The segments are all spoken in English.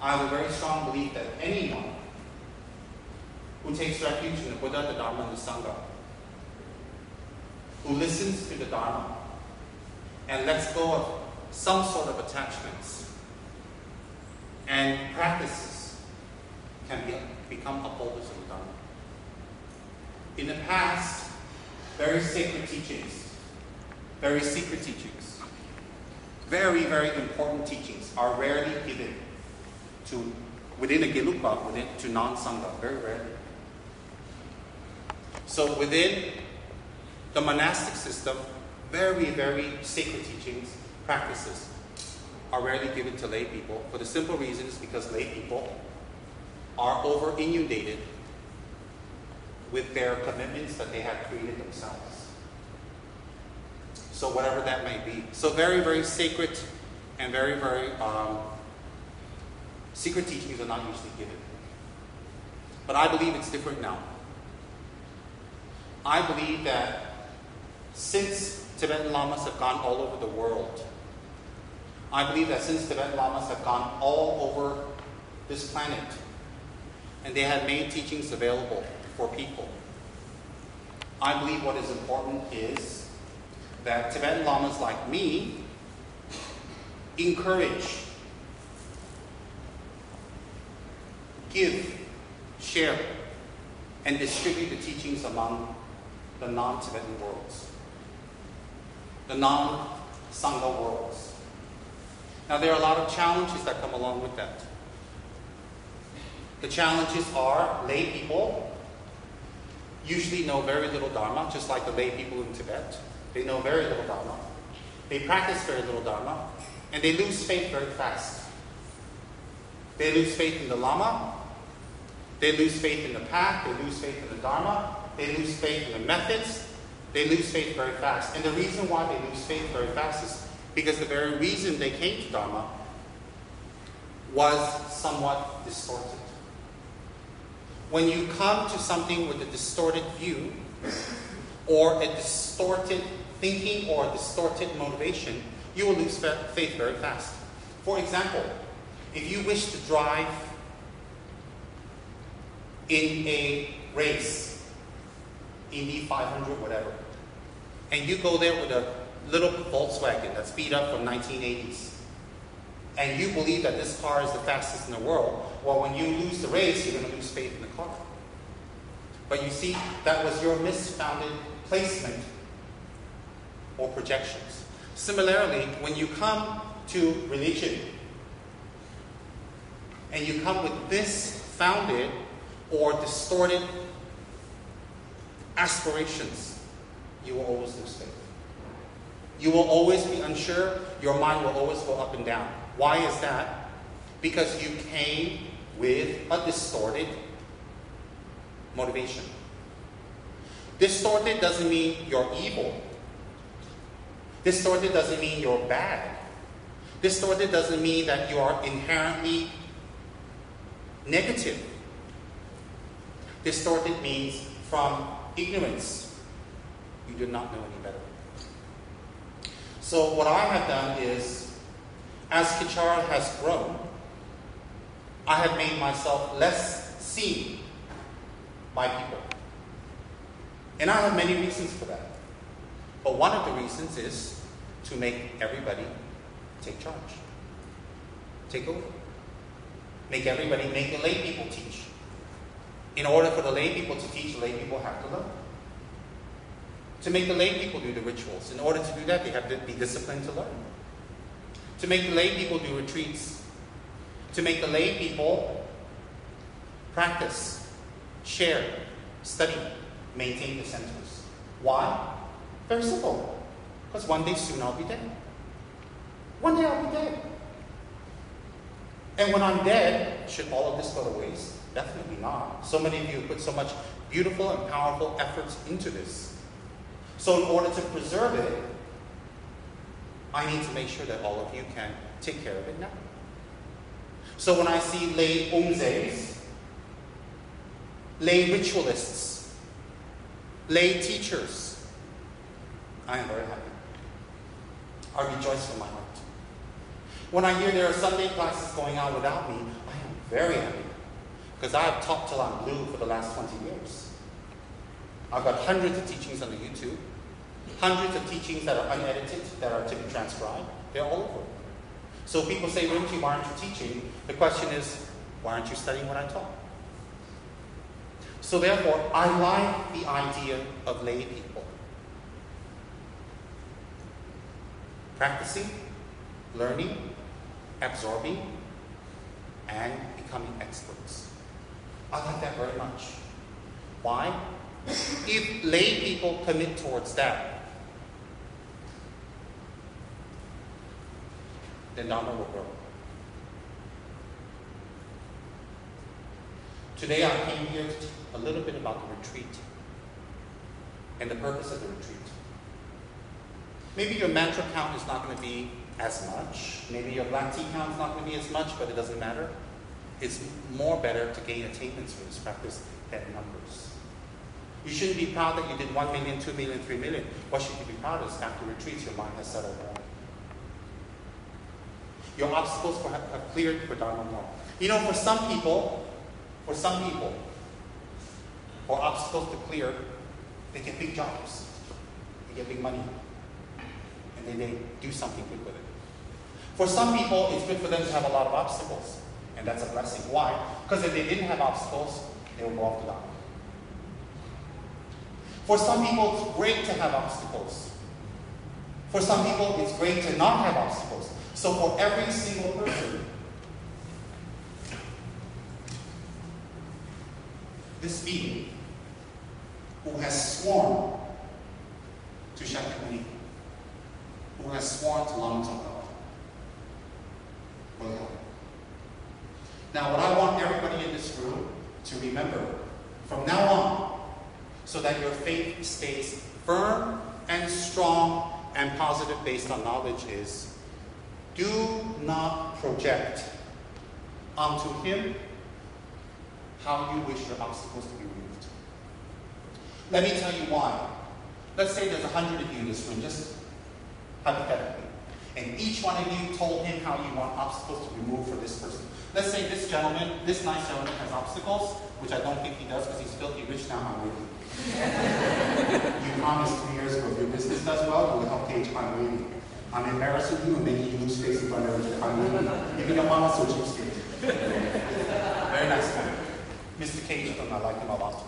I have a very strong belief that anyone who takes refuge in the Buddha, the Dharma, and the Sangha, who listens to the Dharma and lets go of some sort of attachments and practices, can become upholders of the Dharma. In the past, very sacred teachings, very secret teachings, very, very important teachings are rarely given to, within a Gelugpa, to non-Sangha, very rarely. So within the monastic system, very, very sacred teachings, practices are rarely given to lay people for the simple reason is because lay people are over-inundated with their commitments that they have created themselves. So whatever that may be. So very, very sacred and very, very secret teachings are not usually given. But I believe it's different now. I believe that since Tibetan Lamas have gone all over the world, I believe that since Tibetan Lamas have gone all over this planet, and they have made teachings available for people, I believe what is important is that Tibetan Lamas like me encourage, give, share, and distribute the teachings among the non-Tibetan worlds, the non-Sangha worlds. Now there are a lot of challenges that come along with that. The challenges are lay people usually know very little Dharma, just like the lay people in Tibet. They know very little Dharma. They practice very little Dharma, and they lose faith very fast. They lose faith in the Lama, they lose faith in the path, they lose faith in the Dharma, they lose faith in the methods, they lose faith very fast. And the reason why they lose faith very fast is because the very reason they came to Dharma was somewhat distorted. When you come to something with a distorted view, or a distorted thinking, or a distorted motivation, you will lose faith very fast. For example, if you wish to drive in a race, Indy 500, whatever, and you go there with a little Volkswagen that's beat up from 1980s, and you believe that this car is the fastest in the world, well, when you lose the race, you're going to lose faith in the car. But you see, that was your misfounded placement or projections. Similarly, when you come to religion, and you come with misfounded or distorted aspirations, you will always lose faith. You will always be unsure. Your mind will always go up and down. Why is that? Because you came with a distorted motivation. Distorted doesn't mean you're evil. Distorted doesn't mean you're bad. Distorted doesn't mean that you are inherently negative. Distorted means from ignorance, you do not know any better. So what I have done is, as Kechara has grown, I have made myself less seen by people. And I have many reasons for that. But one of the reasons is to make everybody take charge. Take over. Make the lay people teach. In order for the lay people to teach, the lay people have to learn. To make the lay people do the rituals, in order to do that, they have to be disciplined to learn. To make the lay people do retreats. To make the lay people practice, share, study, maintain the centers. Why? Very simple. Because one day soon I'll be dead. One day I'll be dead. And when I'm dead, should all of this go to waste? Definitely not. So many of you put so much beautiful and powerful efforts into this. So in order to preserve it, I need to make sure that all of you can take care of it now. So when I see lay umzes, lay ritualists, lay teachers, I am very happy. I rejoice from my heart. When I hear there are Sunday classes going on without me, I am very happy. Because I have taught till I'm blue for the last 20 years. I've got hundreds of teachings on the YouTube, hundreds of teachings that are unedited, that are to be transcribed. They're all over. So people say, Rinpoche, why aren't you teaching? The question is, why aren't you studying what I taught? So therefore, I like the idea of lay people. Practicing, learning, absorbing, and becoming experts. I like that very much. Why? If lay people commit towards that, then Dharma will grow. Today I came here to talk a little bit about the retreat and the purpose of the retreat. Maybe your mantra count is not going to be as much. Maybe your black tea count is not going to be as much, but it doesn't matter. It's more better to gain attainments for this practice than numbers. You shouldn't be proud that you did 1 million, 2 million, 3 million. What should you be proud of is after retreats, your mind has settled down. Your obstacles have cleared for Dharma more. You know, for some people, for obstacles to clear, they get big jobs. They get big money. And then they do something good with it. For some people, it's good for them to have a lot of obstacles. And that's a blessing. Why? Because if they didn't have obstacles, they will go off to Dharma. For some people, it's great to have obstacles. For some people, it's great to not have obstacles. So for every single person, this being who has sworn to Shakyamuni, who has sworn to Lama Tsongkhapa, will help. Now, what I want everybody in this room to remember from now on, so that your faith stays firm and strong and positive based on knowledge, is do not project onto him how you wish your obstacles to be removed. Let me tell you why. Let's say there's 100 of you in this room, just hypothetically, and each one of you told him how you want obstacles to be removed for this person. Let's say this gentleman, this nice gentleman, has obstacles, which I don't think he does because he's filthy rich now. I'm waiting. You promised 3 years ago, if your business does well, you will help Cage. I'm waiting. I'm embarrassing you and making you lose face in front of everybody. I'm waiting. Even your mama so cheapskate. Very nice guy. Mr. Cage, I like him a lot.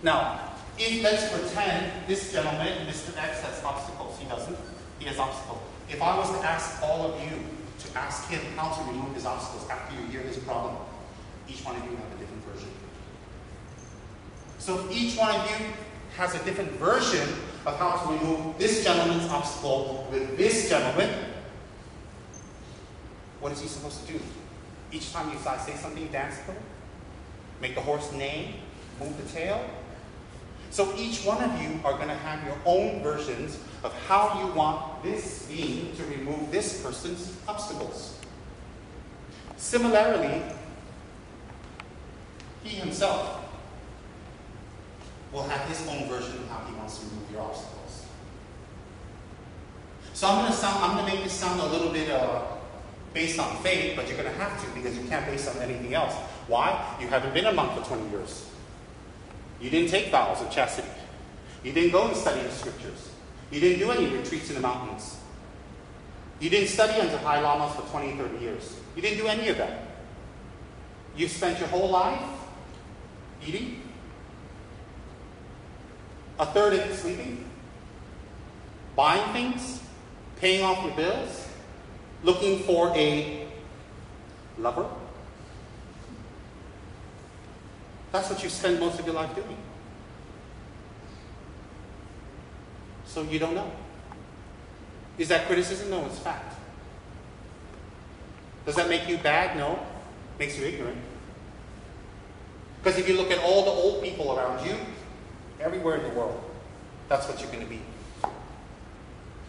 Now, if let's pretend this gentleman, Mr. X, has obstacles. He doesn't. He has obstacles. If I was to ask all of you to ask him how to remove his obstacles after you hear his problem, each one of you have a different version. So if each one of you has a different version of how to remove this gentleman's obstacle with this gentleman, what is he supposed to do? Each time you say something, dance for him? Make the horse neigh? Move the tail? So each one of you are going to have your own versions of how you want this being to remove this person's obstacles. Similarly, he himself will have his own version of how he wants to remove your obstacles. So I'm going to make this sound a little bit based on faith, but you're going to have to because you can't base it on anything else. Why? You haven't been a monk for 20 years. You didn't take vows of chastity. You didn't go and study the scriptures. You didn't do any retreats in the mountains. You didn't study under high lamas for 20, 30 years. You didn't do any of that. You spent your whole life eating, a third of it sleeping, buying things, paying off your bills, looking for a lover. That's what you spend most of your life doing. So you don't know. Is that criticism? No, it's fact. Does that make you bad? No. It makes you ignorant. Because if you look at all the old people around you, everywhere in the world, that's what you're going to be.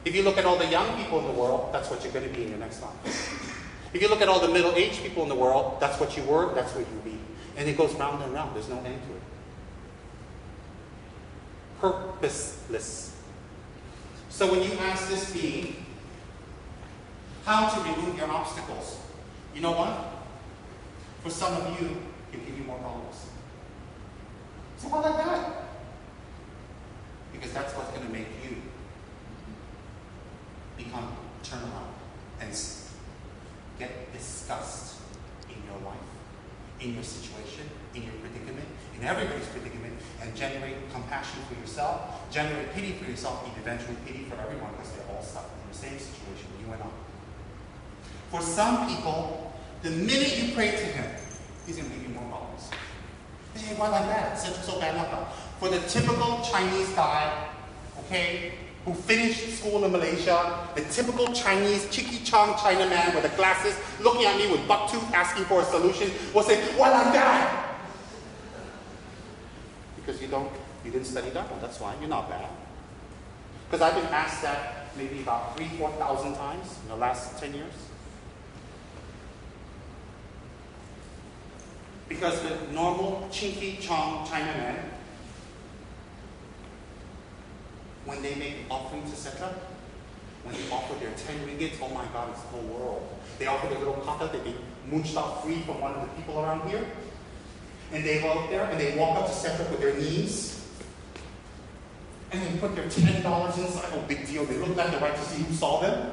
If you look at all the young people in the world, that's what you're going to be in your next life. If you look at all the middle-aged people in the world, that's what you were, that's what you'll be. And it goes round and round. There's no end to it. Purposeless. So when you ask this being, How to remove your obstacles. You know what? For some of you, it'll give you more problems. So why like that? Because that's what's going to make you turn around and get disgust in your life, in your situation, in your predicament, in everybody's predicament, and generate compassion for yourself, generate pity for yourself, and eventually pity for everyone because they're all stuck in the same situation you and I. For some people, the minute you pray to him, he's going to give you more problems. Hey, why like that? So bad like that. For the typical Chinese guy, okay, who finished school in Malaysia, the typical Chinese Chicky Chong Chinaman with the glasses, looking at me with buck tooth, asking for a solution, will say, why like that? Because you didn't study Dharma, that's why. You're not bad. Because I've been asked that maybe about 3,000-4,000 times in the last 10 years. Because the normal Chinky Chong Chinaman, when they make an offering to Setrap, when they offer their 10 ringgits, oh my God, it's the whole world. They offer their little kata that they mooched out free from one of the people around here. And they go up there and they walk up to Setrap with their knees. And they put their $10 inside. Oh, big deal. They look left and right to see who saw them.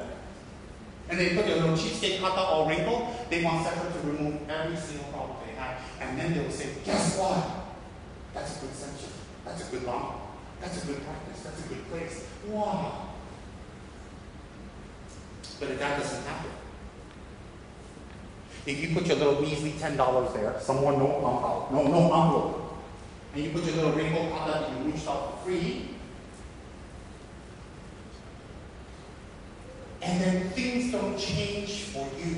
And they put their little cheapskate kata all wrinkled. They want Setrap to remove every single problem they have. And then they will say, guess what? That's a good censure. That's a good Dharma. That's a good practice. That's a good place. Wow. But if that doesn't happen, if you put your little measly $10 there, someone no envelope, and you put your little rainbow kata that you reached out for free, and then things don't change for you,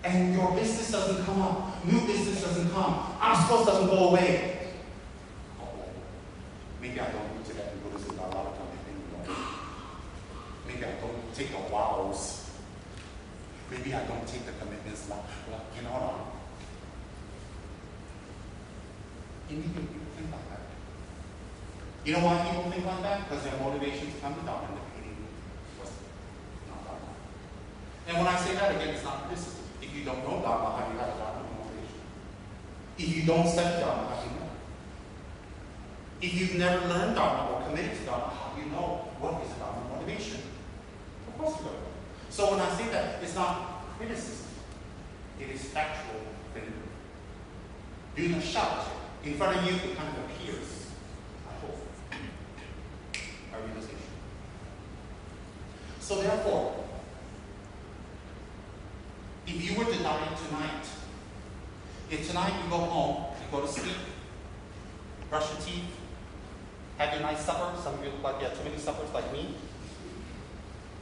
and your business doesn't come up, new business doesn't come, obstacles doesn't go away. Maybe I don't need to get in Buddhism a lot of times. Maybe I don't take the vows. Maybe I don't take the commitments. You know what? And people think like that. You know why people think like that? Because their motivation to come to Dharma and the beginning was not Dharma. And when I say that again, it's not criticism. If you don't know Dharma, how do you have a Dharma motivation? If you don't study Dharma, how do you know? If you've never learned Dharma or committed to Dharma, how do you know what is Dharma motivation? Of course you don't. So when I say that, it's not criticism. It is factual thing. Do not shout. In front of you, it kind of appears, I hope, a realization. So therefore, if you were to die tonight, if tonight you go home, you go to sleep, brush your teeth, have your nice supper. Some of you look like you have too many suppers like me.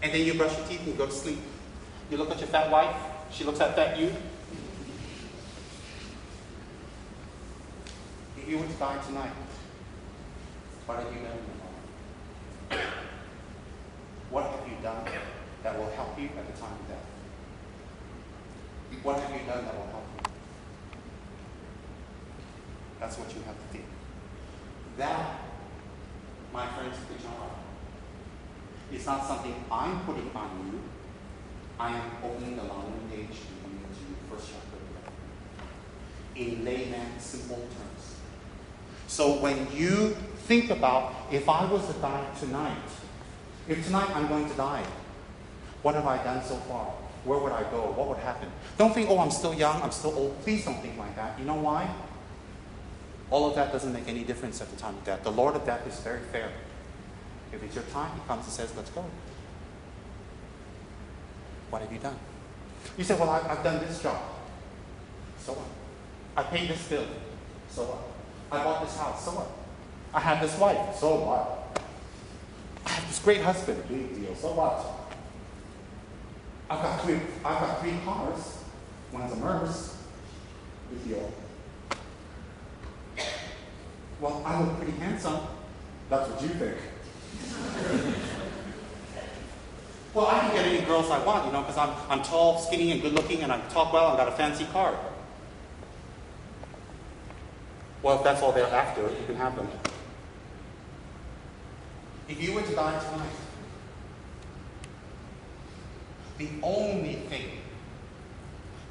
And then you brush your teeth and you go to sleep. You look at your fat wife, she looks at fat you. If you were to die tonight, what have you done in your life? What have you done that will help you at the time of death? What have you done that will help you? That's what you have to think. That, my friends, Kechara, is not something I'm putting on you. I am opening the language page and giving it to you first chapter. In layman, simple terms. So when you think about, if I was to die tonight, if tonight I'm going to die, what have I done so far? Where would I go? What would happen? Don't think, oh, I'm still young, I'm still old. Please don't think like that. You know why? All of that doesn't make any difference at the time of death. The Lord of Death is very fair. If it's your time, he comes and says, let's go. What have you done? You say, well, I've done this job. So what? I paid this bill. So what? I bought this house. So what? I have this wife. So what? I have this great husband. Big deal. So what? I've got three cars. One's a Merce. Big deal. Well, I look pretty handsome. That's what you think. Well, I can get any girls I want, because I'm tall, skinny, and good looking, and I talk well, and got a fancy car. Well, if that's all they're after, you can have them. If you were to die tonight, The only thing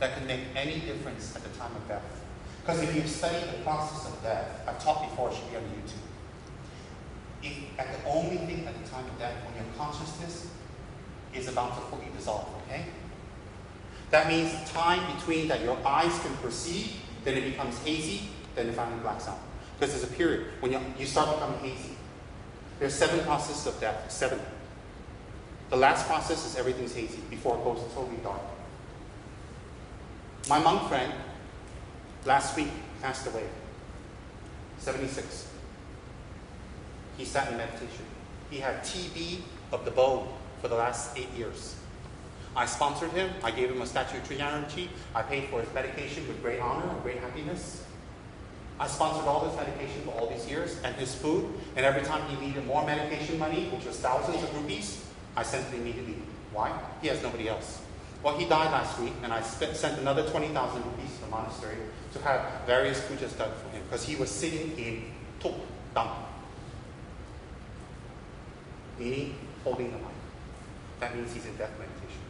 that can make any difference at the time of death. Because if you study the process of death, I've taught before, it should be on YouTube. At the only thing at the time of death, when your consciousness is about to fully dissolve, okay? That means time between that your eyes can perceive, then it becomes hazy, then it finally blacks out. Because there's a period when you start becoming hazy. There's 7 processes of death, 7. The last process is everything's hazy before it goes totally dark. My monk friend, last week, passed away, 76. He sat in meditation. He had TB of the bone for the last 8 years. I sponsored him. I gave him a statutory guarantee. I paid for his medication with great honor and great happiness. I sponsored all his medication for all these years and his food. And every time he needed more medication money, which was thousands of rupees, I sent it immediately. Why? He has nobody else. Well, he died last week, and I sent another 20,000 rupees to the monastery to have various pujas done for him, because he was sitting in Tulku, meaning holding the mic. That means he's in death meditation.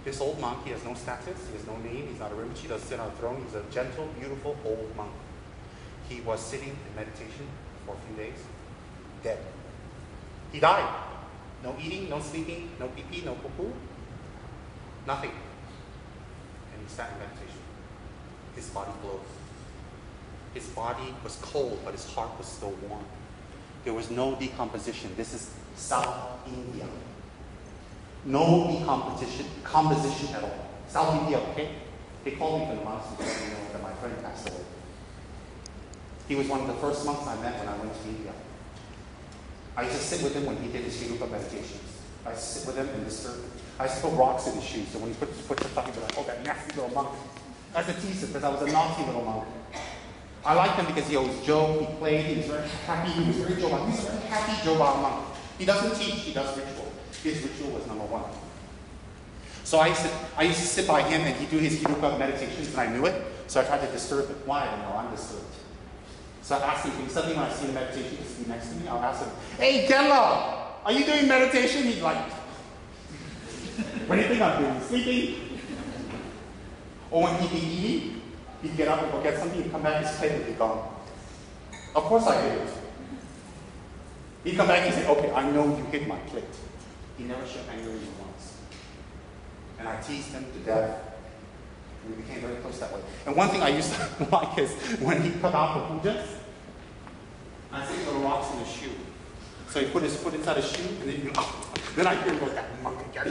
This old monk, he has no status, he has no name, he's not a Rinpoche, he doesn't sit on a throne, he's a gentle, beautiful old monk. He was sitting in meditation for a few days, dead. He died. No eating, no sleeping, no pee-pee, no poo-poo, nothing. And he sat in meditation. His body glowed. His body was cold, but his heart was still warm. There was no decomposition. This is South India. No decomposition at all. South India, okay? They called me from the monastery to let me know that my friend passed away. He was one of the first monks I met when I went to India. I used to sit with him when he did his Shirupa meditations. I used to sit with him and disturb him. I used to put rocks in his shoes, so when he puts his foot up, he'd be like, oh, that nasty little monk. I used to tease him because I was a naughty little monk. I liked him because he always joked, he played, he was very happy, he was very jovial. He's a very happy, jovial monk. He doesn't teach, he does ritual. His ritual was number 1. So I used to sit by him and he'd do his Shirupa meditations, and I knew it, so I tried to disturb him. Why? I don't know, I'm disturbed. So I asked him, suddenly when I see the meditation, he'd be next to me, I'll ask him, hey, Della, are you doing meditation? He'd like, what do you think I'm doing? Sleeping? Or when he'd be eating, he'd get up and go get something, he'd come back, his plate would be gone. Of course I did it. He'd come back and say, okay, I know you hit my plate. He never showed anger at me once. And I teased him to death. We became very close that way. And one thing I used to like is when he come out for pujas, I see little rocks in his shoe. So he put his foot inside his shoe, and then then I hear him go, that monk again.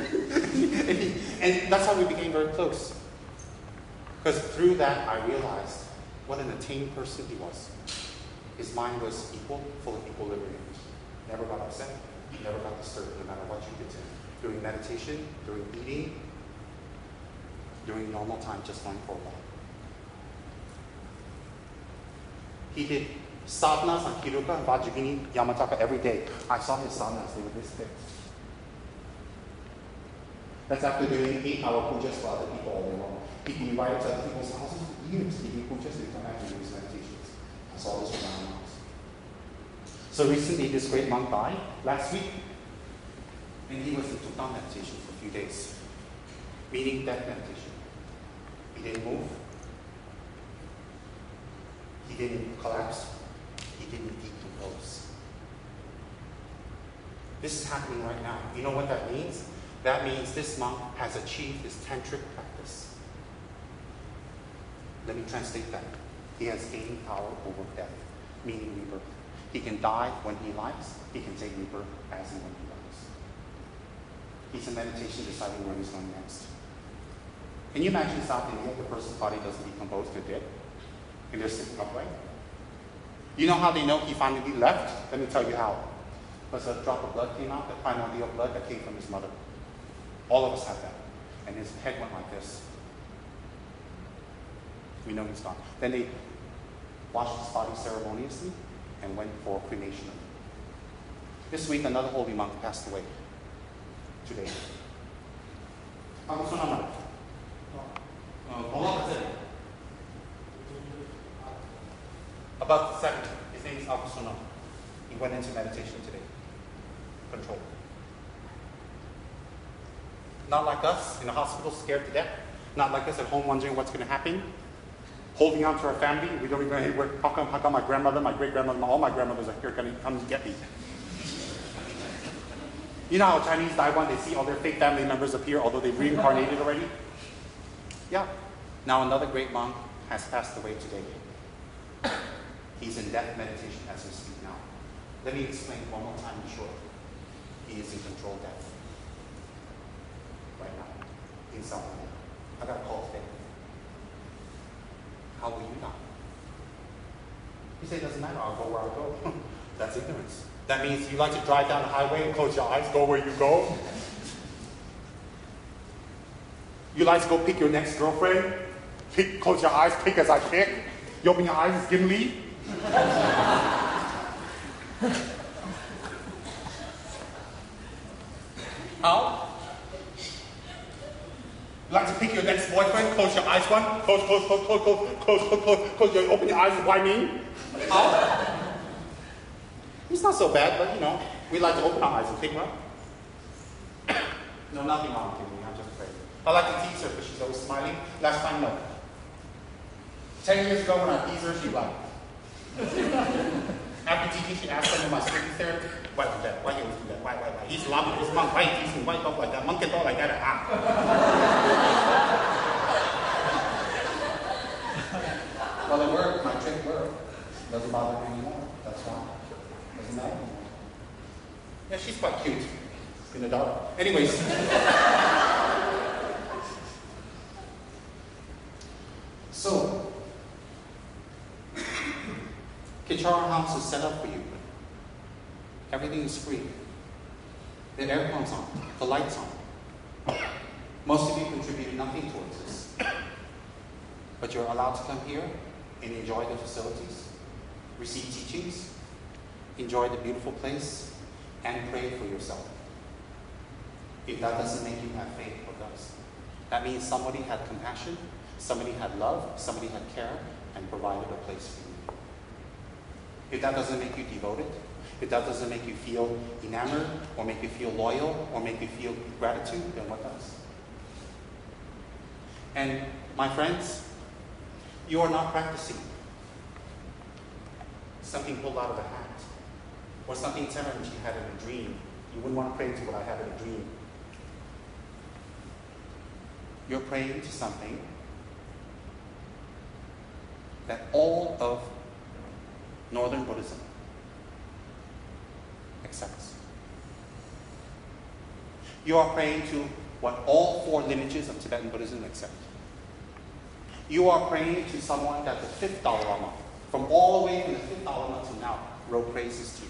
and that's how we became very close. Because through that, I realized what an attained person he was. His mind was equal, full of equilibrium. Never got upset, never got disturbed, no matter what you did to him. During meditation, during eating, during normal time, just going for a walk. He did sadhanas on Kiruka, Vajragini, Yamataka every day. I saw his sadhanas, they were this big. That's after doing 8-hour pujas for other people all day long. He'd be invited to other people's houses for years, giving pujas, and come back and do his meditations. I saw this with my monks. So recently, this great monk died last week, and he was in Tukang meditation for a few days, meaning death meditation. He didn't move. He didn't collapse. He didn't decompose. This is happening right now. You know what that means? That means this monk has achieved his tantric practice. Let me translate that. He has gained power over death, meaning rebirth. He can die when he likes. He can take rebirth as and when he likes. He's in meditation deciding where he's going next. Can you imagine South India, the person's body doesn't decompose, they're dead, and they're sitting upright? You know how they know he finally left? Let me tell you how. Because a drop of blood came out, the primordial blood that came from his mother. All of us have that. And his head went like this. We know he's gone. Then they washed his body ceremoniously and went for cremation. This week, another holy monk passed away. Today. About 70. His name is Akusuna. He went into meditation today. Control. Not like us in the hospital, scared to death. Not like us at home wondering what's going to happen. Holding on to our family. We don't even know, hey, how come my grandmother, my great-grandmother, all my grandmothers are here coming to get me. You know how Chinese die one, they see all their fake family members appear, although they've reincarnated already? Yeah. Now another great monk has passed away today. He's in death meditation as we speak now. Let me explain one more time in short. He is in controlled death. Right now. In South America. I got a call today. How will you die? He said, it doesn't matter, I'll go where I go. That's ignorance. That means you like to drive down the highway and close your eyes, go where you go. You like to go pick your next girlfriend, close your eyes, pick as I pick. You open your eyes, it's Gimli. How? You like to pick your next boyfriend, close your eyes one, close, you open your eyes, why me? How? It's not so bad, but you know, we like to open our eyes and pick one. No, nothing wrong with me, I'm just afraid. I like to tease her because she's always smiling. Last time, no. 10 years ago when I teased her, she laughed. After teaching, she asked some of my students there, why do that? Why you always do that? Why? He's loving this monk. Why he tease me? Why he talk like that? Monk can talk like that. Well, it worked. My trick worked. Doesn't bother me anymore. That's why. Doesn't matter anymore. Yeah, she's quite cute. In the dark. Anyways. So, Kechara House is set up for you. Everything is free. The aircon's on, the light's on. Most of you contributed nothing towards this. But you're allowed to come here and enjoy the facilities, receive teachings, enjoy the beautiful place, and pray for yourself. If that doesn't make you have faith, what does? That means somebody had compassion, somebody had love, somebody had care, and provided a place for you. If that doesn't make you devoted, if that doesn't make you feel enamored, or make you feel loyal, or make you feel gratitude, then what does? And my friends, you are not practicing something pulled out of a hat, or something Tsem had in a dream. You wouldn't want to pray to what I had in a dream. You're praying to something that all of Northern Buddhism accepts. You are praying to what all 4 lineages of Tibetan Buddhism accept. You are praying to someone that the 5th Dalai Lama, from all the way from the 5th Dalai Lama to now, wrote praises to.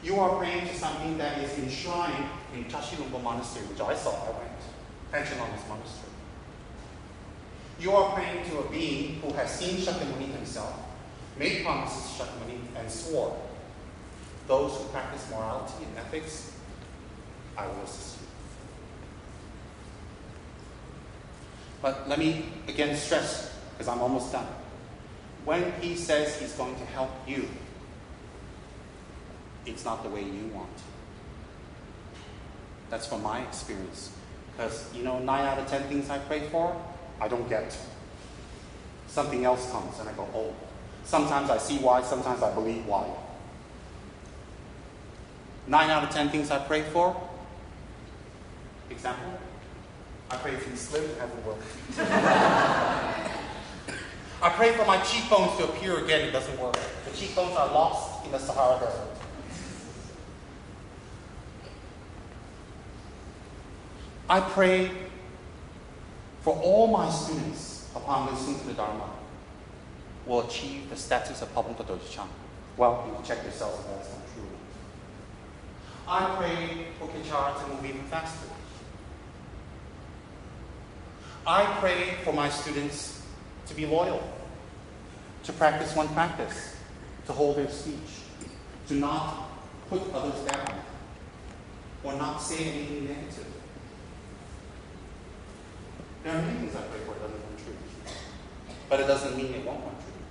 You are praying to something that is enshrined in Chashilumpa Monastery, which I saw, I went, Panchen Lama's monastery. You are praying to a being who has seen Shakyamuni himself, made promises to Shakyamuni, and swore, those who practice morality and ethics, I will assist you. But let me again stress, because I'm almost done. When he says he's going to help you, it's not the way you want. That's from my experience. Because, 9 out of 10 things I pray for, I don't get. Something else comes and I go, oh. Sometimes I see why, sometimes I believe why. 9 out of 10 things I pray for. Example, I pray for you slim, it hasn't worked. I pray for my cheekbones to appear again, it doesn't work. The cheekbones are lost in the Sahara Desert. I pray for all my students, upon listening to the Dharma, will achieve the status of public Dojichan. Well, you can check yourselves if that's not true. I pray for Kechara to move even faster. I pray for my students to be loyal, to practice one practice, to hold their speech, to not put others down, or not say anything negative. There are many things I pray for it doesn't come true. But it doesn't mean it won't come true.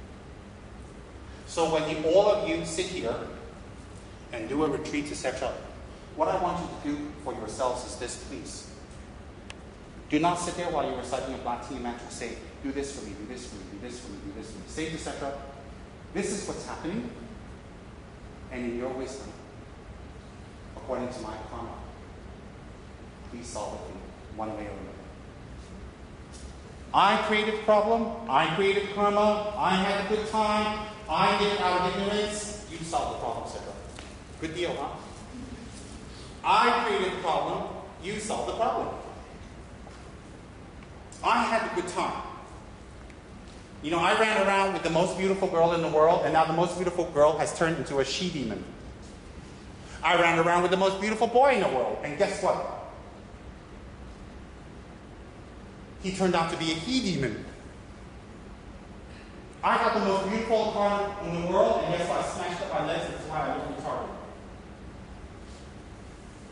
So when all of you sit here and do a retreat to Setrap, what I want you to do for yourselves is this, please. Do not sit there while you're reciting a black tea mantra. Say, do this for me, do this for me, do this for me, do this for me. Say to Setrap, this is what's happening, and in your wisdom, according to my karma, please solve it in one way or another. I created the problem, I created karma, I had a good time, I did it out of ignorance, you solve the problem, Setrap. Good deal, huh? I created the problem, you solve the problem. I had a good time. You know, I ran around with the most beautiful girl in the world, and now the most beautiful girl has turned into a she-demon. I ran around with the most beautiful boy in the world, and guess what? He turned out to be a he-demon. I got the most beautiful car in the world, and guess what? I smashed up my legs, and that's why I look retarded.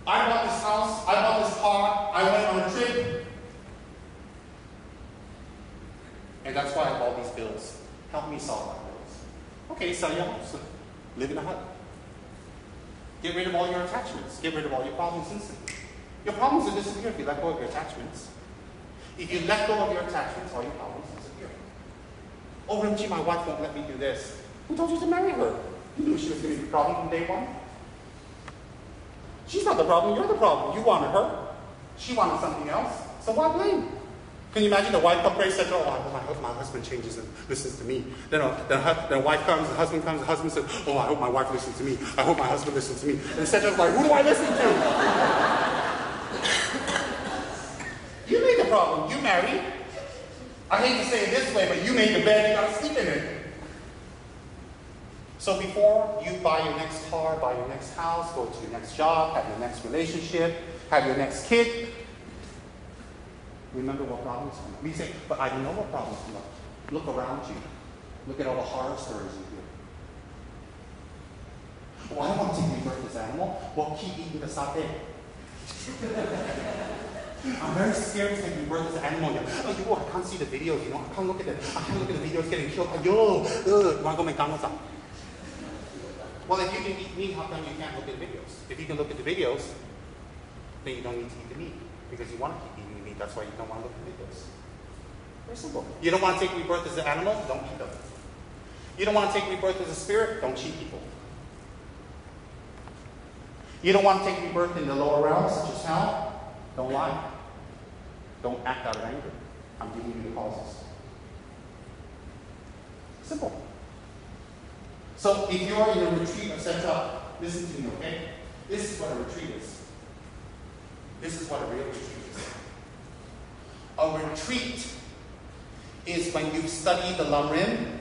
I bought this house, I bought this car, I went on a trip, and that's why I have all these bills. Help me solve my bills. Okay, sell your house. Live in a hut. Get rid of all your attachments. Get rid of all your problems instantly. Your problems will disappear if you let go of your attachments. If you let go of your attachments, all your problems disappear. Oh, Rinpoche, my wife won't let me do this. Who told you to marry her? You knew she was going to be the problem from day one. She's not the problem, you're the problem. You wanted her. She wanted something else. So why blame? Can you imagine the wife comes and says, oh, I hope my husband changes and listens to me. Then the wife comes, the husband comes, the husband says, oh, I hope my wife listens to me. I hope my husband listens to me. And Setrap's like, who do I listen to? You made the problem. You married. I hate to say it this way, but you made the bed, you got to sleep in it. So before you buy your next car, buy your next house, go to your next job, have your next relationship, have your next kid, remember what problems come up. We say, but I don't know what problems come up. Look around you. Look at all the horror stories you hear. Well, I don't want to take rebirth as animal. Well, keep eating the satay. I'm very scared to take rebirth as an animal. Oh, I can't see the videos, you know. I can't look at it. I can't look at the videos getting killed. You want to go McDonald's? Well, if you can eat meat, how come you can't look at the videos? If you can look at the videos, then you don't need to eat the meat. Because you want to keep eating the meat, that's why you don't want to look at the videos. Very simple. You don't want to take rebirth as an animal, don't eat them. You don't want to take rebirth as a spirit, don't cheat people. You don't want to take rebirth in the lower realms, such as hell, don't lie. Don't act out of anger. I'm giving you the causes. Simple. So if you're in a retreat of Setrap, listen to me, okay? This is what a retreat is. This is what a real retreat is. A retreat is when you study the Lamrim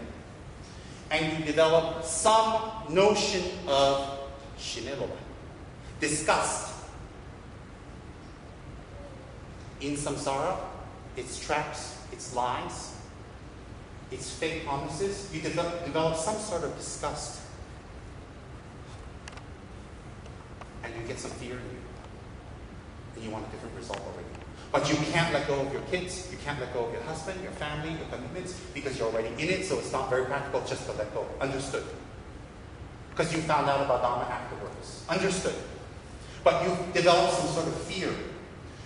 and you develop some notion of shinelo, disgust. In samsara, it's traps, it's lies, it's fake promises. You develop some sort of disgust. And you get some fear in you. And you want a different result already. But you can't let go of your kids, you can't let go of your husband, your family, your commitments, because you're already in it, so it's not very practical just to let go. Understood. Because you found out about Dharma afterwards. Understood. But you've developed some sort of fear,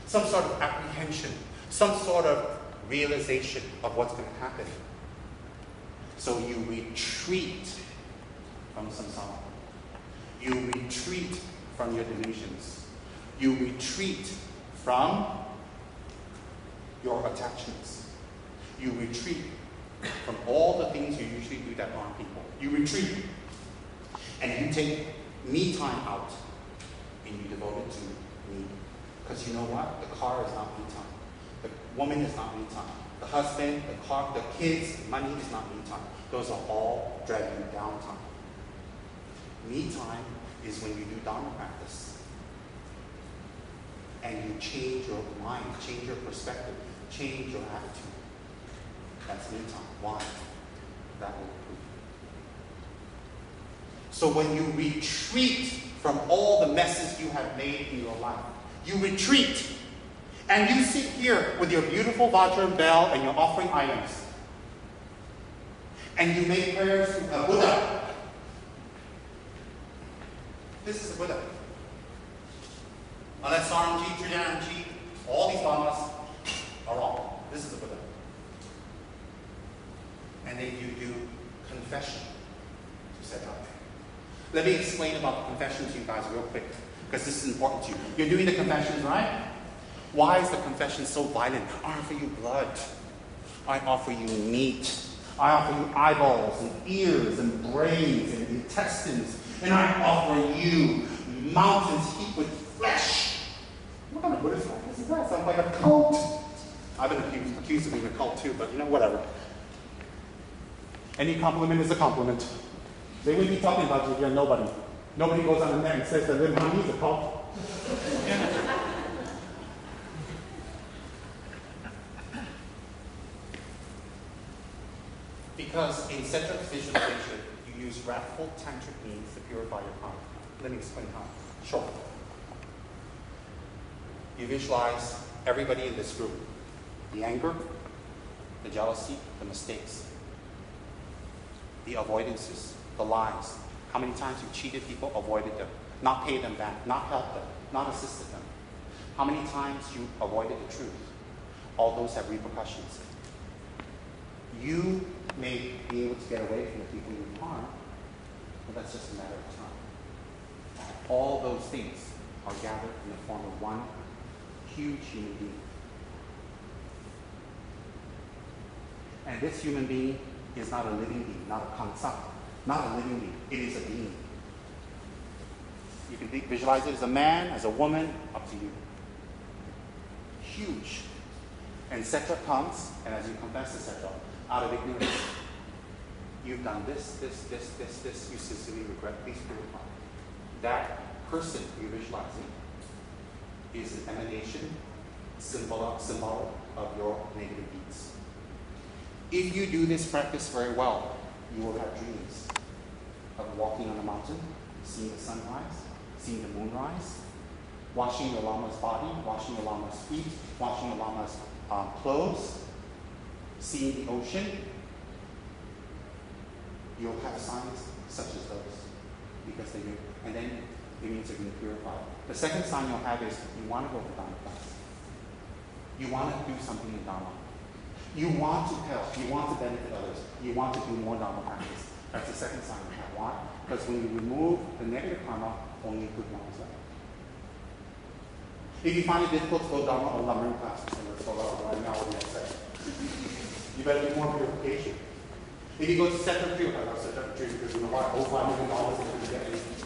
some sort of apprehension, some sort of realization of what's going to happen. So you retreat from samsara. You retreat from your delusions. You retreat from your attachments. You retreat from all the things you usually do that harm people. You retreat. And you take me time out and you devote it to me. Because you know what? The car is not me time. The woman is not me time. The husband, the car, the kids, money is not me time. Those are all dragging down time. Me time is when you do Dharma practice. And you change your mind, change your perspective, change your attitude. That's me time. Why? That will improve. So when you retreat from all the messes you have made in your life, you retreat. And you sit here with your beautiful Vajra bell and your offering items. And you make prayers to a Buddha. This is a Buddha. Unless Saramji, Tridanamji, all these lamas are wrong. This is a Buddha. And then you do confession to Setrap. Let me explain about the confession to you guys real quick, because this is important to you. You're doing the confessions, right? Why is the confession so violent? I offer you blood. I offer you meat. I offer you eyeballs and ears and brains and intestines. And I offer you mountains heaped with flesh. What kind of Buddhist practice is that? Sounds like a cult. I've been accused of being a cult too, but whatever. Any compliment is a compliment. They wouldn't be talking about you if you're nobody. Nobody goes on the net and says that Rinpoche is a cult. Because in Setrap visualization, you use wrathful tantric means to purify your karma. Let me explain how. Sure. You visualize everybody in this group. The anger, the jealousy, the mistakes, the avoidances, the lies. How many times you cheated people, avoided them, not paid them back, not helped them, not assisted them. How many times you avoided the truth. All those have repercussions. You may be able to get away from the people you harm, but that's just a matter of time. All those things are gathered in the form of one huge human being. And this human being is not a living being, not a concept, not a living being. It is a being. You can visualize it as a man, as a woman, up to you. Huge. And Setrap comes, and as you confess to Setrap, out of ignorance, you've done this, you sincerely regret, please purify. That person you're visualizing is an emanation, symbol of your negative deeds. If you do this practice very well, you will have dreams of walking on a mountain, seeing the sunrise, seeing the moonrise, washing the lama's body, washing the lama's feet, washing the lama's clothes, seeing the ocean. You'll have signs such as those, because and then it means you're being purified. The second sign you'll have is you want to go to Dharma class. You want to do something in Dharma. You want to help. You want to benefit others. You want to do more Dharma practice. That's the second sign you have. Why? Because when you remove the negative karma, only good ones left. If you find it difficult to go Dharma or Lamrim class, so right now, what do you say? You better do more purification. If you go to Setrap Tree, I love Setrap Tree because you know why? Over $5 million to get anything.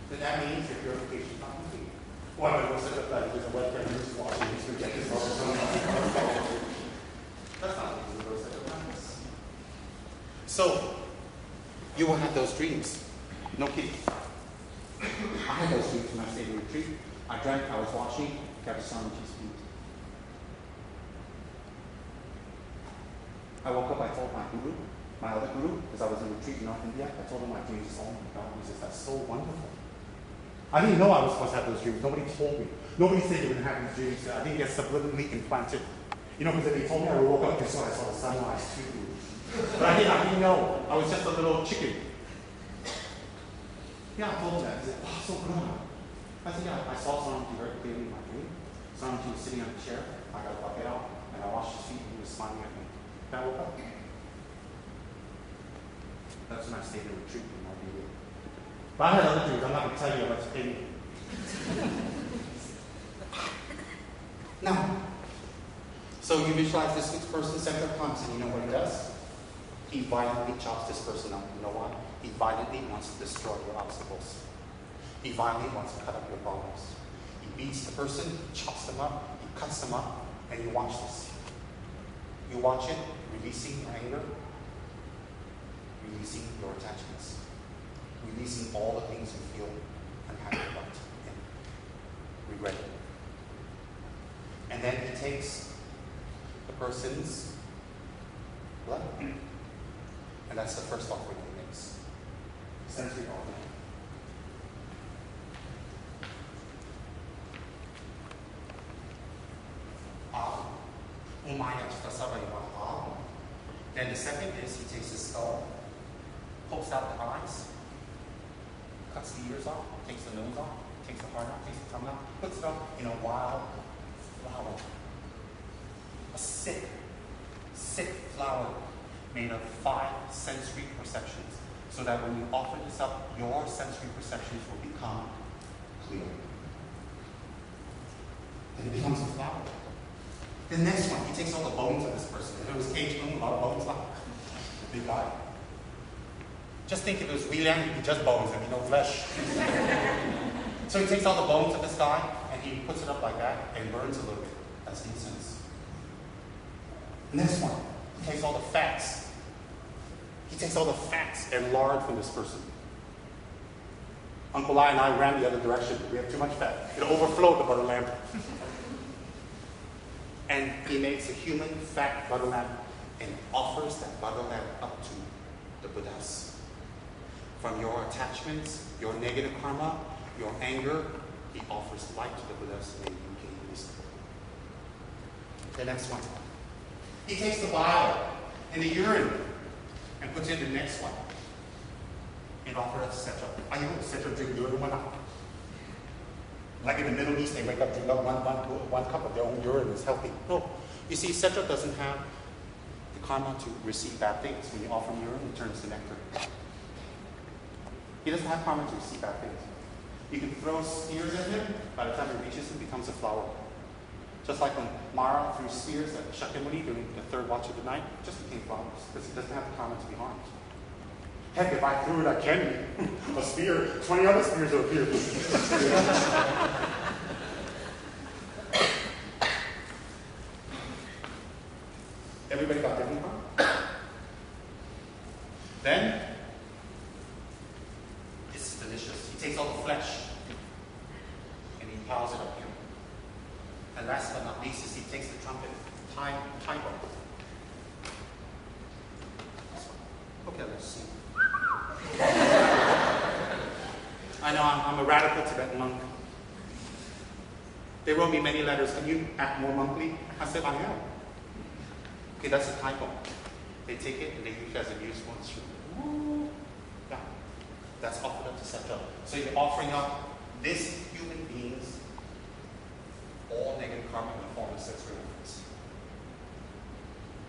Then that means your purification is not complete. Well, I'm going to go Setrap Tree because a webcam is watching this rejected all the time. That's not what you go Setrap practice. So, you will have those dreams. No kidding. I had those dreams when I stayed in retreat. I was watching Kechara House's feet. I woke up, I told my guru, my other guru, because I was in retreat in North India, I told him my dreams. Oh my God, he says, that's so wonderful. I didn't know I was supposed to have those dreams. Nobody told me. Nobody said you were going to have these dreams. I didn't get subliminally implanted. Because if they told me, I woke up and saw the sunrise too. But I didn't know. I was just a little chicken. Yeah, I told him that. He said, oh, so good. I said, yeah, I saw Saramji very clearly in my dream. Saramji was sitting on a chair. I got a bucket out, and I washed his feet, and he was smiling at me. I woke up. That's when I stayed in retreat in my view. But I had other dreams. I'm not going to tell you about the pain. Now, so you visualize this person, Setrap comes, and you know what he does? He violently chops this person up. You know why? He violently wants to destroy your obstacles. He violently wants to cut up your bones. He beats the person, he chops them up, he cuts them up, and you watch this. You watch it, releasing your anger, releasing your attachments, releasing all the things you feel unhappy about and regret. And then he takes the person's blood, and that's the first offering he makes. Sensory offering. Then the second is he takes his skull, pokes out the eyes, cuts the ears off, takes the nose off, takes the heart out, takes the tongue out, puts it up in a wild flower. A sick flower made of 5 sensory perceptions, so that when you offer this up, your sensory perceptions will become clear. Then it becomes a flower. The next one, he takes all the bones of this person. If it was caged a lot of bones, the big guy. Just think if it was William, it'd be just bones, there'd be no flesh. So he takes all the bones of this guy, and he puts it up like that, and burns a little bit as incense. Next one, he takes all the fats. He takes all the fats and lard from this person. Uncle Lai and I ran the other direction. We have too much fat. It overflowed the butter lamp. And he makes a human fat butter lamp and offers that butter lamp up to the Buddhas. From your attachments, your negative karma, your anger, he offers light to the Buddhas and you gain wisdom. The next one. He takes the bile and the urine and puts it in the next one. And offers it to Setrap. I know Setrap drink urine one up. Like in the Middle East, they wake up, drink up one cup of their own urine is healthy. No. You see, Setrap doesn't have the karma to receive bad things. When you offer him urine, it turns to nectar. He doesn't have karma to receive bad things. You can throw spears at him, by the time he reaches him, it becomes a flower. Just like when Mara threw spears at Shakyamuni during the third watch of the night, it just became flowers, because he doesn't have the karma to be harmed. Heck, if I threw it at Kenny, a spear, 20 other spears will appear. Everybody got different karma? Then, it's delicious. He takes all the flesh and he piles it up here. And last but not least is he takes the trumpet, Taibo. Okay, let's see. I know I'm a radical Tibetan monk. They wrote me many letters. Can you act more monkly? I said, I am. Okay, that's a Taibo. They take it and they use it as a useful instrument. Yeah. That's offered up to Setrap. So you're offering up this human being's all negative karma in the form of sensory efforts.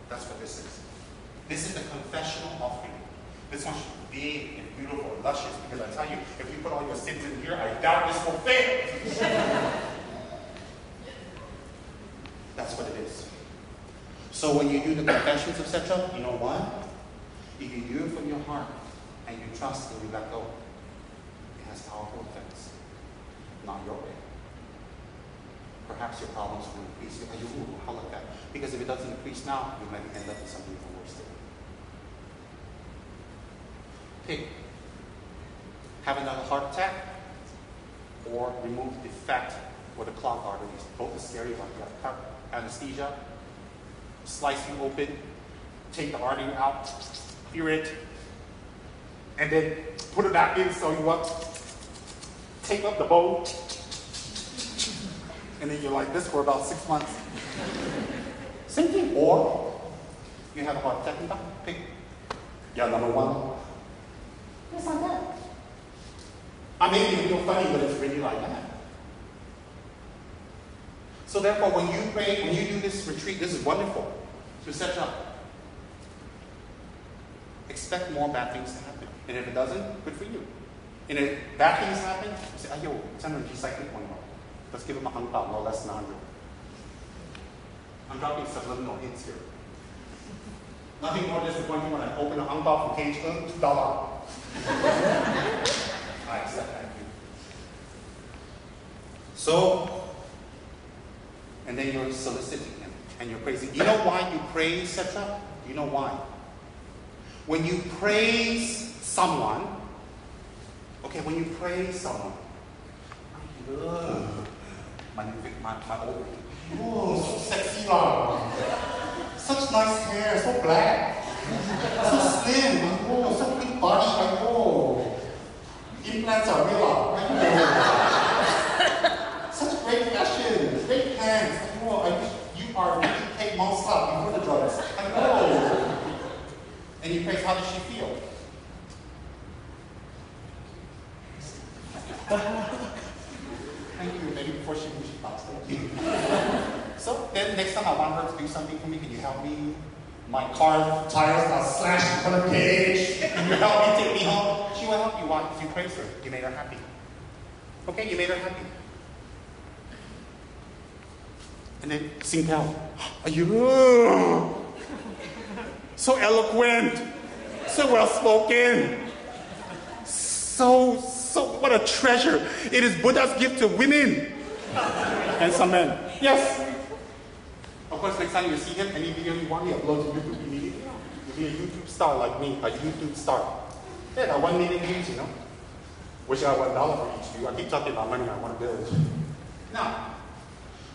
That's what this is. This is the confessional offering. This one should be big and beautiful and luscious, because I tell you, if you put all your sins in here, I doubt this will fail. That's what it is. So when you do the confessions of Setrap, you know what? If you do it from your heart, and you trust and you let go, it has powerful effects. Not your way. Perhaps your problems will increase. How like that? Because if it doesn't increase now, you might end up in something even worse. Pick. Have another heart attack, or remove the fat or the clogged arteries. Both are scary. Like you have cut anesthesia, slice you open, take the artery out, clear it, and then put it back in. So you what? Tape up the bone. And then you're like this for about 6 months. Same thing. Or you have a heart attack and die. Pick. Yeah, number one. It's like that. I may be real funny, but it's really like that. So therefore, when you pray, when you do this retreat, this is wonderful to set up. Expect more bad things to happen. And if it doesn't, good for you. And if bad things happen, you say, ayo, it's energy cyclic one more. Let's give him a $100, no less than 100. I'm dropping subliminal hints here. Nothing more disappointing when I open an $100 from cage $2. I accept that. So, and then you're soliciting him and you're praising. You know why you praise Setrap? You know why? When you praise someone, okay, when you praise someone, my old, oh, so sexy, such nice hair, so black, so slim, oh, so big body, oh, implants are real, such great fashion, great pants, oh, I wish you are really Kate Moss up before the drugs, oh. And you praise, how does she feel? Thank you. Maybe before she moves, she pops. Thank you. So then next time I want her to do something for me, can you help me? My car tires got slashed in front of the cage. Can you help me take me home? She will help you. Why? Because you praise her. You made her happy. Okay, you made her happy. And then sing tell. You so eloquent, so well spoken, so what a treasure. It is Buddha's gift to women and some men. Yes. Of course, next time you see him, any video you want, you upload to YouTube immediately. You'll be a YouTube star like me, a YouTube star. Yeah, got 1 million views, you know. Wish I had $1 for each view. I keep talking about money I want to build. Now,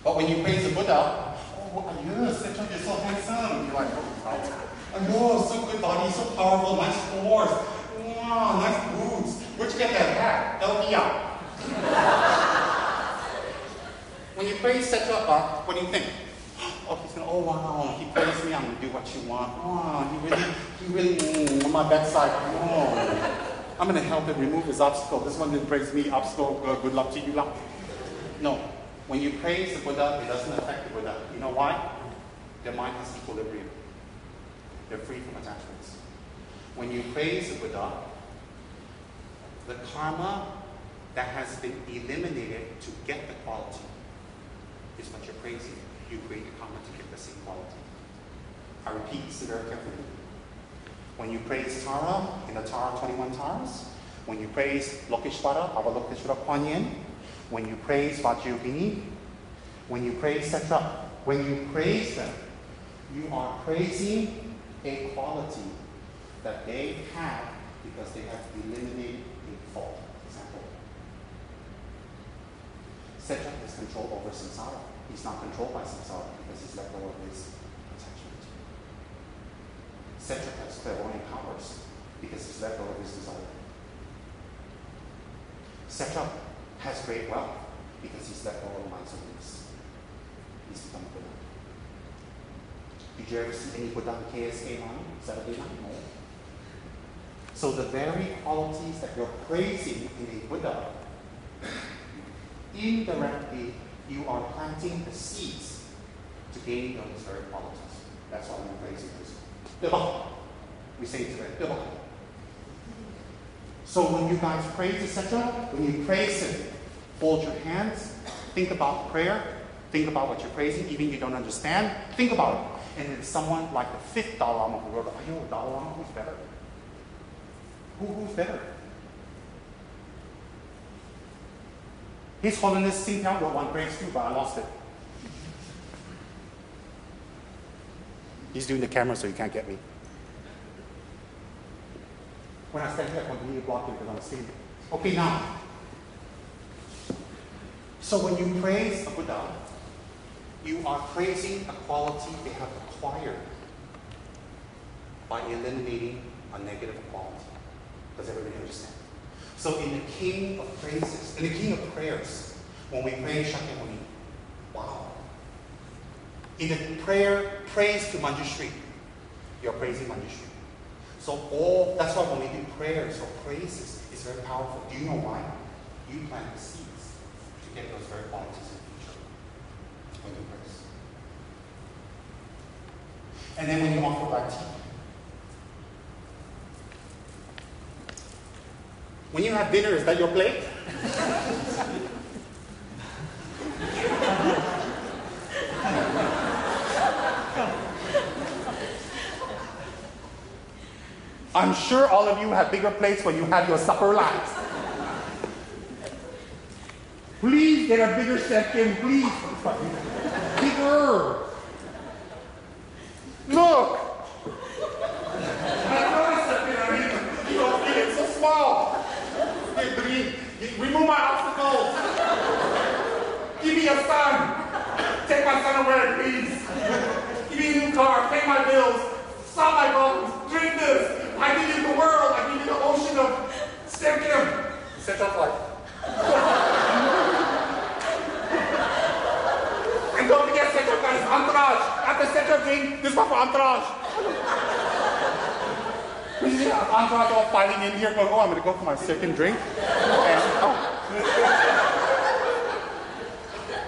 but when you praise the Buddha, oh, yes, Setrap, you're so handsome. You're like, oh, so good body, so powerful, nice pores. Wow, nice boots. Where'd you get that hat? LBI. When you praise Setrap, what do you think? Oh, he's gonna, oh wow, he praised me, I'm gonna do what you want. Wow, he really, on my bedside. Oh, I'm gonna help him remove his obstacle. This one didn't praise me, obstacle, good luck to you. No. When you praise the Buddha, it doesn't affect the Buddha. You know why? Their mind has equilibrium. They're free from attachments. When you praise the Buddha, the karma that has been eliminated to get the quality is what you're praising. You create the karma to get the same quality. I repeat this very carefully. When you praise Tara in the Tara 21 Taras, when you praise Lokeshvara, Avalokiteshvara Kuan Yin, when you praise Vajrayogini, when you praise Setrap, when you praise them, you are praising a quality that they have because they have eliminated a fault. Example. Setrap has control over samsara. He's not controlled by samsara because he's let go of his attachment. Setrap has clairvoyant powers because he's let go of his desire. Setrap has great wealth because he's let go of mind's weakness. He's become a Buddha. Did you ever see any Buddha KSK on Saturday night? No. So the very qualities that you're praising in a Buddha, indirectly you are planting the seeds to gain those very qualities. That's why we're praising this. We say it today. So when you guys praise, etc., when you praise him, hold your hands, think about prayer, think about what you're praising, even if you don't understand, think about it. And then someone like the 5th Dalai Lama who wrote, Dalai Lama, who's better? Who's better? His Holiness Sing Tiao wrote one praise too, but I lost it. He's doing the camera so you can't get me. When I stand here, I continue to block him because I'm standing. Okay, now. So when you praise a Buddha, you are praising a quality they have acquired by eliminating a negative quality. Does everybody understand? So in the King of Praises, in the King of Prayers, when we pray Shakyamuni, wow. In the prayer, praise to Manjushri, you're praising Manjushri. So that's why when we do prayers or praises, it's very powerful. Do you know why? You plant the seeds to get those very qualities in the future when you praise. And then when you offer rati, when you have dinner, is that your plate? I'm sure all of you have bigger plates when you have your supper last. Please get a bigger second, please. Bigger. Look. It's so small. Remove my obstacles. Give me a son. Take my son away, please. Give me a new car. Pay my bills. Solve my problems. Drink this. I give you the world. I give you the ocean of Stem. Set up like. And don't forget Setrap, guys. Entourage. After Setrap drink, this one for entourage. Entourage all filing in here going, oh, I'm going to go for my second drink. And, oh.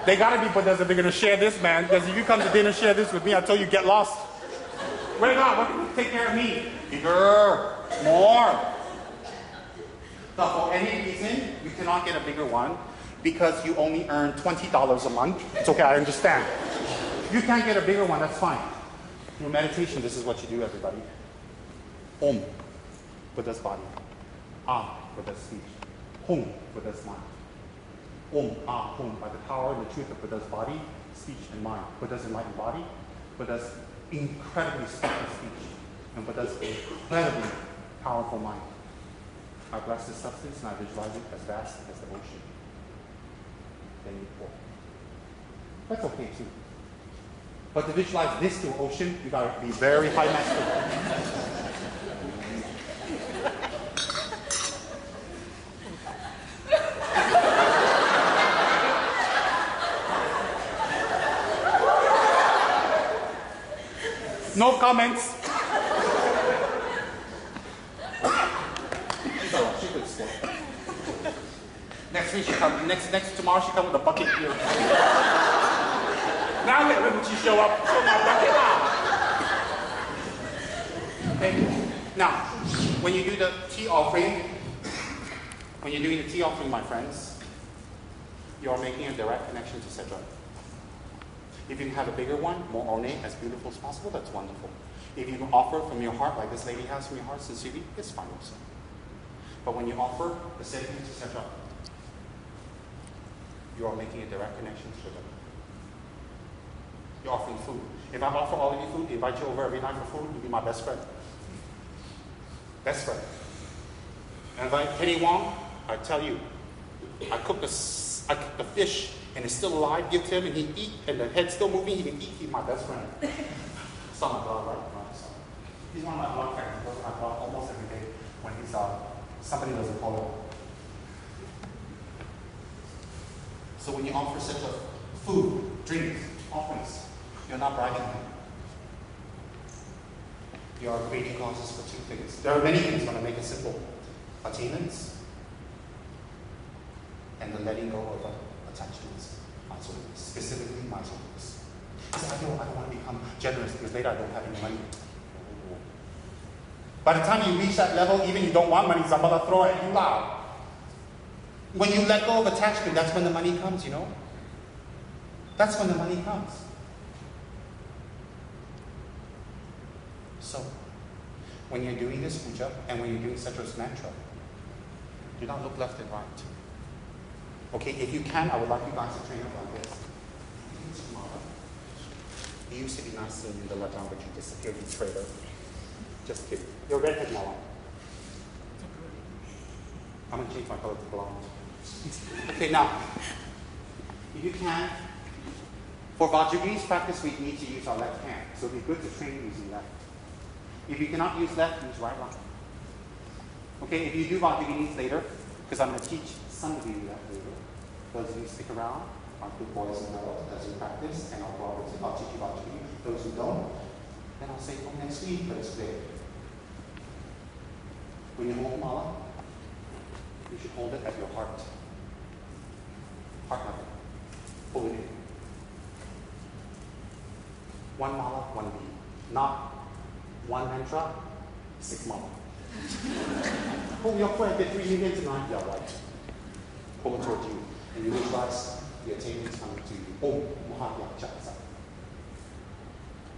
They gotta be Buddhas if they're gonna share this, man. Because if you come to dinner, share this with me, I tell you, get lost. Wake up, take care of me. Bigger, more. But for any reason, you cannot get a bigger one because you only earn $20 a month. It's okay, I understand. You can't get a bigger one, that's fine. Through meditation, this is what you do, everybody. Om, Buddha's body. Ah, Buddha's speech. Hum, Buddha's mind. Om, ah, hum, by the power and the truth of Buddha's body, speech, and mind. Buddha's enlightened body, Buddha's incredibly spoken speech, and Buddha's incredibly powerful mind. I bless this substance and I visualize it as vast as the ocean. Then you pour. That's okay too. But to visualize this to ocean, you gotta be very high master. No comments. Next week she comes. Next tomorrow she comes with a bucket here. Now let Rinpoche show up. Show my bucket now. Okay. Now, when you do the tea offering, when you're doing the tea offering, my friends, you are making a direct connection to Setrap. If you can have a bigger one, more ornate, as beautiful as possible, that's wonderful. If you can offer from your heart, like this lady has from your heart, sincerely, it's fine also. But when you offer the sentiment to Setrap, you are making a direct connection to them. You're offering food. If I offer all of you food, invite you over every night for food, you'll be my best friend. Best friend. And if I Kenny Wong, I tell you, I cook the fish and it's still alive, give to him and he eat, and the head's still moving, he can eat, he's my best friend. It's on my blog, right? He's one of my blog friends. He goes on my blog almost every day when he's somebody doesn't follow. So when you offer such a food, drinks, offerings, you're not bribing them. You are creating causes for two things. There are many things, but I make it simple. Attainments and the letting go of attachments. Specifically mindfulness. I don't want to become generous because later I don't have any money. By the time you reach that level, even you don't want money, somebody throw it at you loud. When you let go of attachment, that's when the money comes, you know? That's when the money comes. So, when you're doing this puja, and when you're doing Setra's mantra, do not look left and right. Okay, if you can, I would like you guys to train up like this. You used to be nice in the left arm, but you disappeared in straight up. Just kidding. You're redhead now. I'm going to change my color to blonde. Okay, now, if you can, for Vajragi's practice, we need to use our left hand. So it'd be good to train using left. If you cannot use left, use right one. Okay, if you do Vajragi's later, because I'm going to teach some of you that later. Those of you stick around, are good boys and girls as you practice, and I'll teach you Vajragi. Those who don't, then I'll say, oh, next week, but it's today. When you hold mala, you should hold it at your heart. Heart level. Pull it in. One mala, one bead. Not one mantra, 6 mala. Oh, you're going to get 3 million tonight? Yeah, right. Pull it toward you. And you visualize the attainments coming to you. Om Mahatma Chaksa.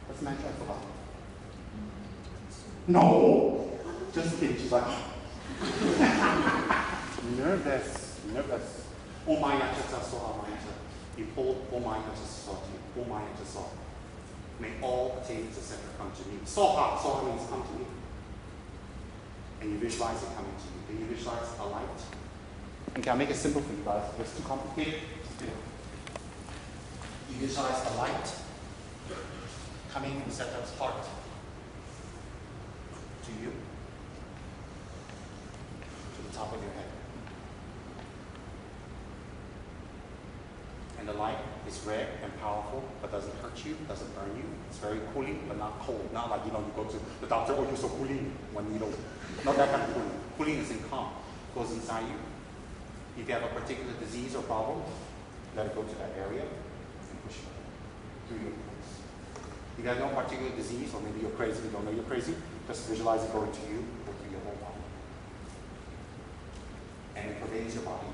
What's the mantra I forgot? No! Just kidding. She's like, nervous. Om Maya Chaksa Soha Maya. You pull Om Maya Chaksa Soha to you. Om Maya Chaksa Soha. May all attainments etc. come to me. Soha. Soha means come to me. And you visualize it coming to you. Then you visualize a light. Okay, I'll make it simple for you guys. If it's too complicated, you visualize the light coming from Setrap's heart to you, to the top of your head. And the light is red and powerful, but doesn't hurt you, doesn't burn you. It's very cooling, but not cold. Not like, you go to the doctor, oh, you're so cooling, 1 needle. Not that kind of cooling. Cooling is in calm. Goes inside you. If you have a particular disease or problem, let it go to that area and push it through your pulse. If you have no particular disease, or maybe you're crazy, you don't know you're crazy, just visualize it going to you or through your whole body. And it pervades your body.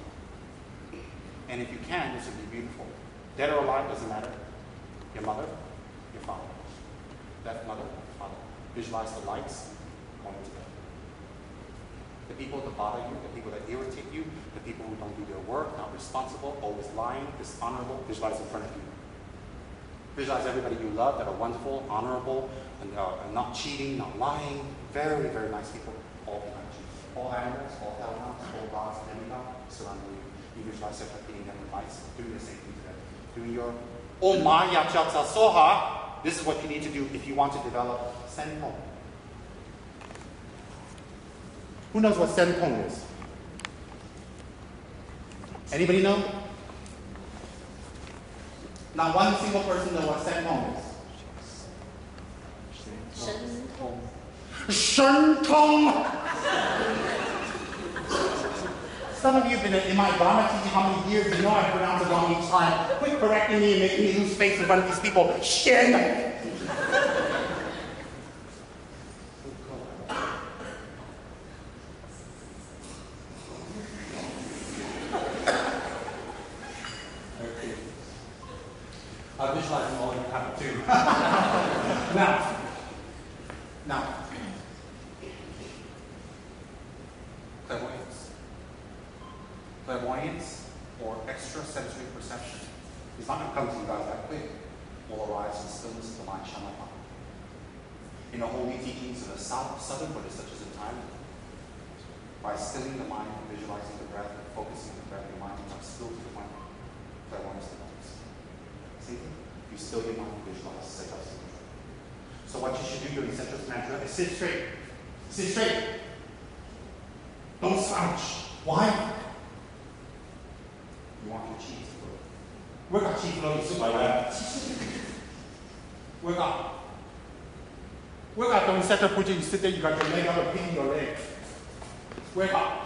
And if you can, this would be beautiful. Dead or alive, doesn't matter. Your mother, your father. Deaf mother, father. Visualize the lights going to them. The people that bother you, the people that irritate you, the people who don't do their work, not responsible, always lying, dishonorable, visualize in front of you. Visualize everybody you love that are wonderful, honorable, and not cheating, not lying, very, very nice people, all behind you. All animals, all elements, all gods, demigods surrounding you. You visualize Setrap being them advice, doing the same thing to them. Doing your Oma Yachatsa Soha. This is what you need to do if you want to develop Senpong. Who knows what Senpong is? Anybody know? Not one single person knows what Senpong is. Shentong. Some of you have been in my Dharma teaching how many years, you know I pronounce it wrong each time. Quit correcting me and making me lose face in front of these people. Shen! I'll visualize them all in habit too. Now, clairvoyance or extrasensory perception is not going to come to you guys that quick. Will arise in stillness of the mind, shamatha. In the holy teachings of the southern Buddhists, such as in Thailand, by stilling the mind and visualizing the breath and focusing on the breath, your mind becomes still to the point. Clairvoyance develops. See? You still your mind and visualize Setrap. So what you should do during Setrap's mantra is sit straight. Sit straight. Don't slouch. Why? You want your chi to flow. Work out chi flow, you sit like that. Work out. Work out, don't set up puja, you sit there, you got your leg out, picking your leg. Work out.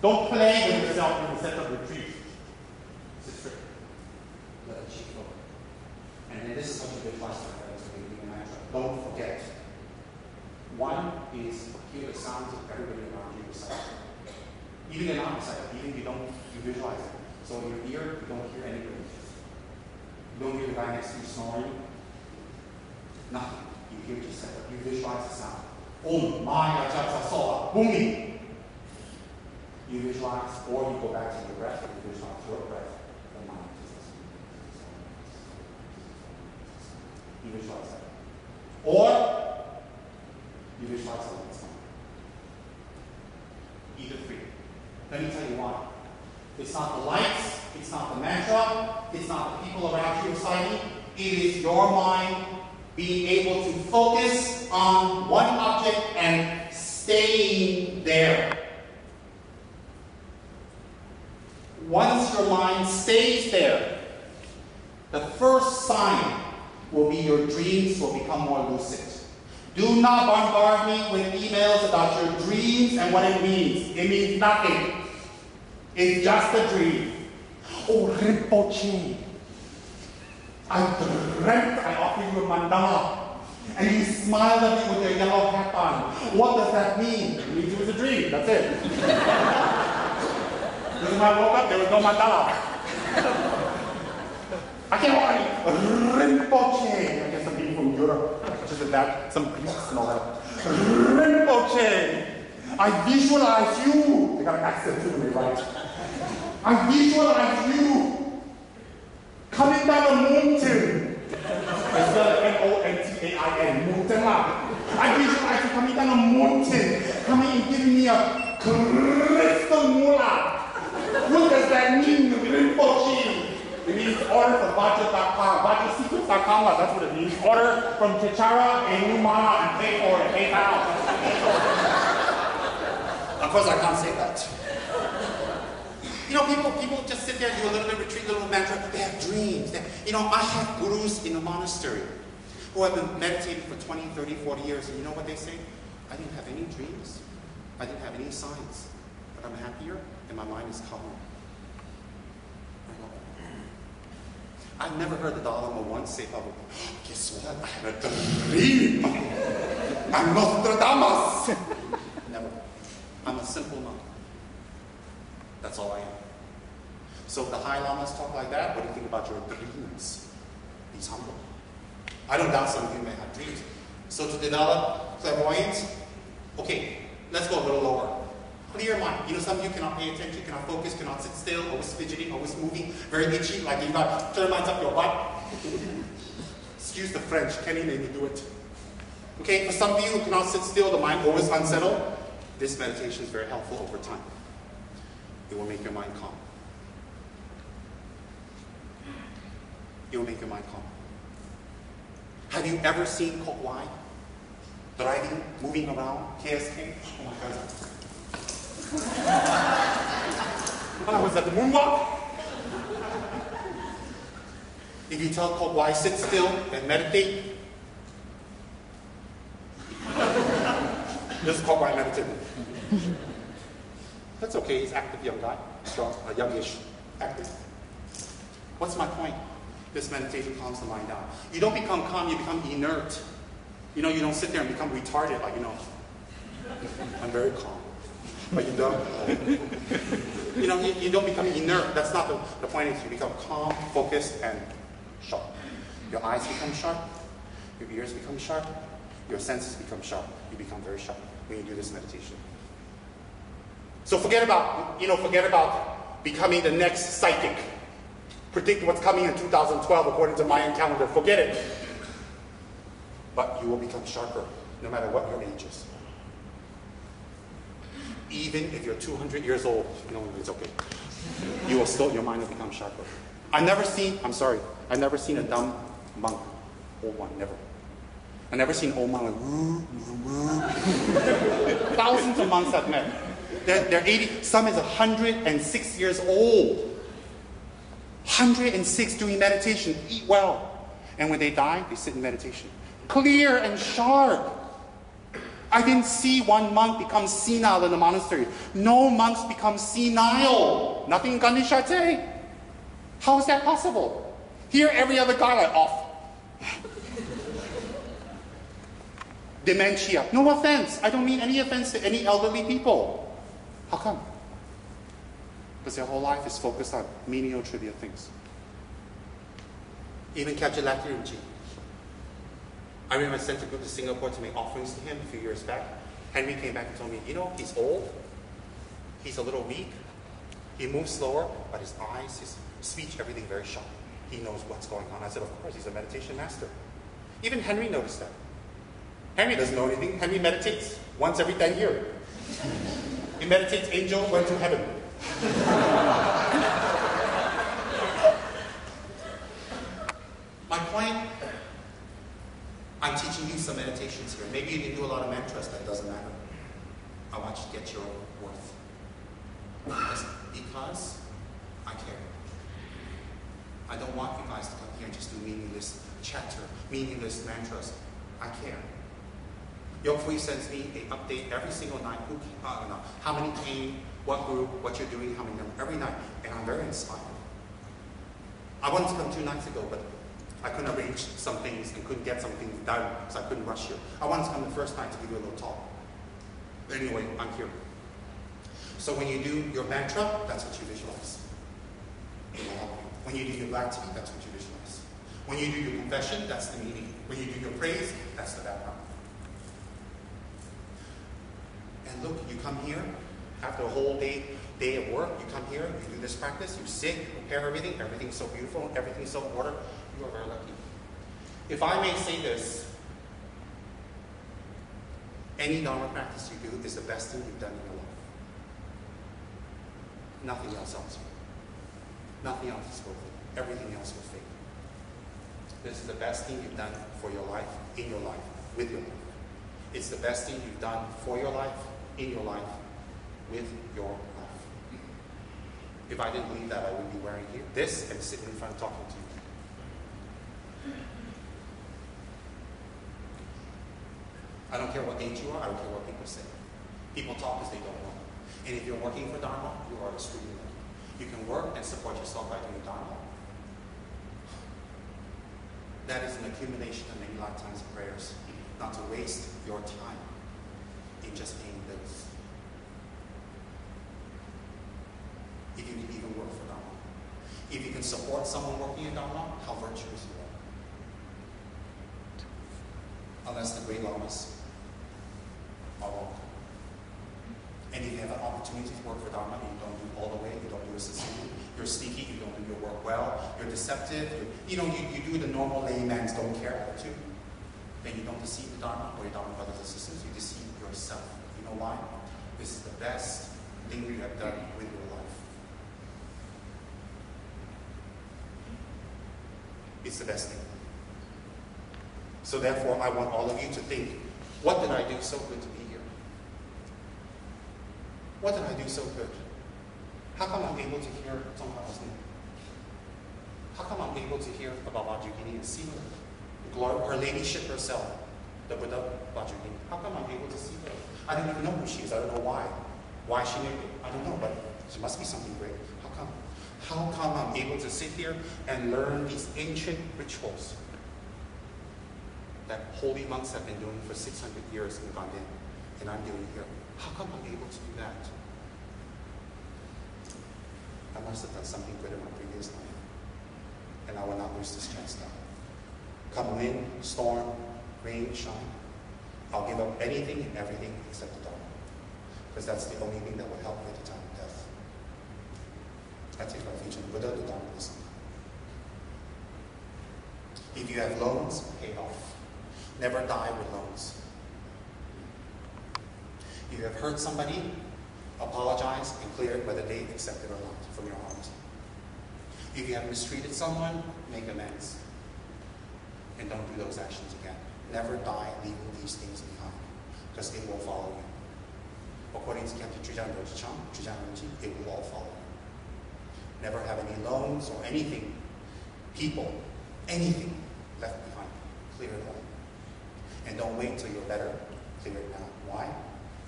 Don't play with yourself in the set up retreat. Sit straight. Let the chi flow. And then this is what you visualize for the mantra. Don't forget. One is hear the sounds of everybody around you beside you. Even in outside, even if you don't, you visualize it. So in your ear, you don't hear anybody. You don't hear the guy next to you snoring. Nothing. You hear just Setrap. You visualize the sound. Om Maya Chatsa Soha Bumi. You visualize, or you go back to your breath, and you visualize your breath. Om Maya Chatsa Soha. You visualize that. Or you visualize the lights on. Either three. Let me tell you why. It's not the lights, it's not the mantra, it's not the people around you reciting. It is your mind being able to focus on one object and staying there. Once your mind stays there, the first sign will be your dreams will become more lucid. Do not bombard me with emails about your dreams and what it means. It means nothing. It's just a dream. Oh, Rinpoche, I dreamt I offered you a mandala, and you smiled at me with your yellow hat on. What does that mean? It means it was a dream. That's it. Because when I woke up, there was no mandala. I can't lie. Rinpoche. I guess some people from Europe, just like that, some Greeks and all that. Rinpoche, I visualize you. They got an accent too, when they write. I visualize you coming down a mountain. It's spelled M-O-N-T-A-I-N, mountain. I visualize you coming down a mountain, coming and giving me a crystal moolah. What does that mean, Rinpoche? It means order from Vajra.com, VajraSecrets.com, that's what it means. Order from Kechara and Numana and pay for it, PayPal. Of course, I can't say that. You know, people just sit there, do a little bit retreat, a little mantra. They have dreams. I have gurus in a monastery who have been meditating for 20, 30, 40 years. And you know what they say? I didn't have any dreams. I didn't have any signs. but I'm happier and my mind is calmer. I've never heard the Dalai Lama once say publicly, guess what? I had a dream. I'm Nostradamus. Never. I'm a simple monk. That's all I am. So if the high lamas talk like that, what do you think about your dreams? He's humble. I don't doubt some of you may have dreams. So to develop clairvoyance, okay, let's go a little lower. Clear mind. You know, some of you cannot pay attention, cannot focus, cannot sit still, always fidgeting, always moving, very itchy, like you got termites up your butt. Excuse the French, Kenny made me do it. Okay, for some of you who cannot sit still, the mind always unsettled, this meditation is very helpful over time. It will make your mind calm. It will make your mind calm. Have you ever seen Kok Wai driving, moving around, KSK? Oh my God. When I was at the moonwalk, if you tell Kok Wai sit still and meditate, this is Kok Wai meditating. That's okay, he's active young guy, strong, youngish, active. What's my point? This meditation calms the mind down. You don't become calm, you become inert. You know, you don't sit there and become retarded, like, you know, I'm very calm. But you don't. You know, you don't become inert. That's not the point. Is you become calm, focused, and sharp. Your eyes become sharp. Your ears become sharp. Your senses become sharp. You become very sharp when you do this meditation. So forget about becoming the next psychic. Predict what's coming in 2012 according to Mayan calendar. Forget it. But you will become sharper no matter what your age is. Even if you're 200 years old, no, it's okay. Your mind will become sharper. I've never seen a dumb monk, old one, never. I've never seen an old monk like, woo, woo, woo. Thousands of monks I've met. They're 80, some is 106 years old. 106 doing meditation, eat well. And when they die, they sit in meditation. Clear and sharp. I didn't see one monk become senile in the monastery. No monks become senile. Nothing in Gandhi Shartse. How is that possible? Here, every other guy like off. Dementia. No offense. I don't mean any offense to any elderly people. How come? Because their whole life is focused on menial, trivial things. Even Kechara House. I remember I sent a group to Singapore to make offerings to him a few years back. Henry came back and told me, you know, he's old, he's a little weak, he moves slower, but his eyes, his speech, everything very sharp. He knows what's going on. I said, of course, he's a meditation master. Even Henry noticed that. Henry doesn't know anything. Henry meditates once every 10 years. He meditates, angel went to heaven. My point, I'm teaching you some meditations here. Maybe you can do a lot of mantras, that doesn't matter. I want you to get your worth. Because I care. I don't want you guys to come here and just do meaningless chatter, meaningless mantras. I care. Yokfui sends me an update every single night. How many came, what group, what you're doing, how many numbers, every night. And I'm very inspired. I wanted to come 2 nights ago, but I couldn't arrange some things and couldn't get some things done, so I couldn't rush you. I wanted to come the first night to give you a little talk. But anyway, I'm here. So when you do your mantra, that's what you visualize. When you do your gratitude, that's what you visualize. When you do your confession, that's the meaning. When you do your praise, that's the background. And look, you come here, after a whole day of work, you come here, you do this practice, you sit, you prepare everything, everything's so beautiful, everything's so in order, you are very lucky. If I may say this, any Dharma practice you do is the best thing you've done in your life. Nothing else helps you. Nothing else is worth it. Everything else will fade. This is the best thing you've done for your life, in your life, with your life. It's the best thing you've done for your life, in your life, with your life. If I didn't believe that, I would be wearing this and sitting in front talking to you. I don't care what age you are, I don't care what people say. People talk because they don't know. And if you're working for Dharma, you are extremely lucky. You can work and support yourself by doing Dharma. That is an accumulation of many lifetimes of prayers, not to waste your time in just paying bills. If you can even work for Dharma. If you can support someone working in Dharma, how virtuous you are. Unless the great lamas are wrong. And if you have an opportunity to work for Dharma and you don't do all the way, you don't do it sincerely, you're sneaky, you don't do your work well, you're deceptive, you do the normal layman's don't care attitude, then you don't deceive the Dharma or your Dharma brothers and sisters, you deceive yourself. You know why? This is the best thing you have done with your life. It's the best thing. So therefore, I want all of you to think, what did I do so good to be here? What did I do so good? How come I'm able to hear Tsongkhapa's name? How come I'm able to hear about Vajrayogini and see her ladyship herself, the Buddha Vajrayogini? How come I'm able to see her? I don't even know who she is. I don't know why. Why she named it. I don't know, but there must be something great. How come? How come I'm able to sit here and learn these ancient rituals that holy monks have been doing for 600 years in Gaden, and I'm doing here? How come I'm able to do that? I must have done something good in my previous life, and I will not lose this chance now. Come wind, storm, rain, shine, I'll give up anything and everything except the Dharma, because that's the only thing that will help me at the time of death. I take refuge in Buddha, the Dharma, the Sangha. If you have loans, pay off. Never die with loans. If you have hurt somebody, apologize and clear it whether they accept it or not from your heart. If you have mistreated someone, make amends. And don't do those actions again. Never die leaving these things behind, because it will follow you. According to Khyentse Trijang Dorje Chang, it will all follow you. Never have any loans or anything, people, anything left behind. Clear it all. And don't wait till you're better. Clear it now. Why?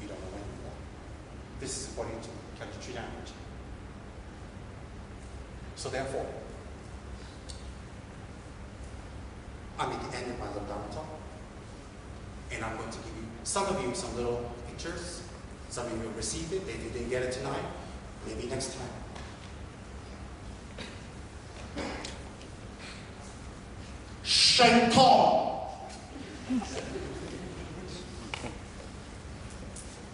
You don't know when you will. This is according to Khyentse Trijang Dorje Chang. So therefore, I'm at the end of my little Dharma talk, and I'm going to give you, some of you, some little pictures. Some of you have received it. If you didn't get it tonight, maybe next time. Shenton!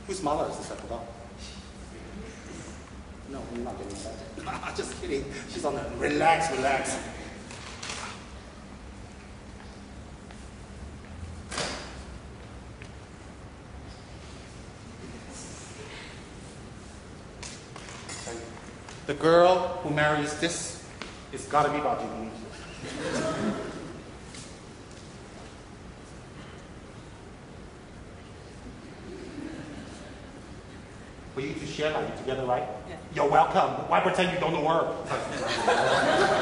Whose mother is this? I forgot. No, you're not getting that. Just kidding. She's on the relax, relax. The girl who marries this is gotta be Vajrayogini. For you to share life together, right? Yeah. You're welcome. Why pretend you don't know her?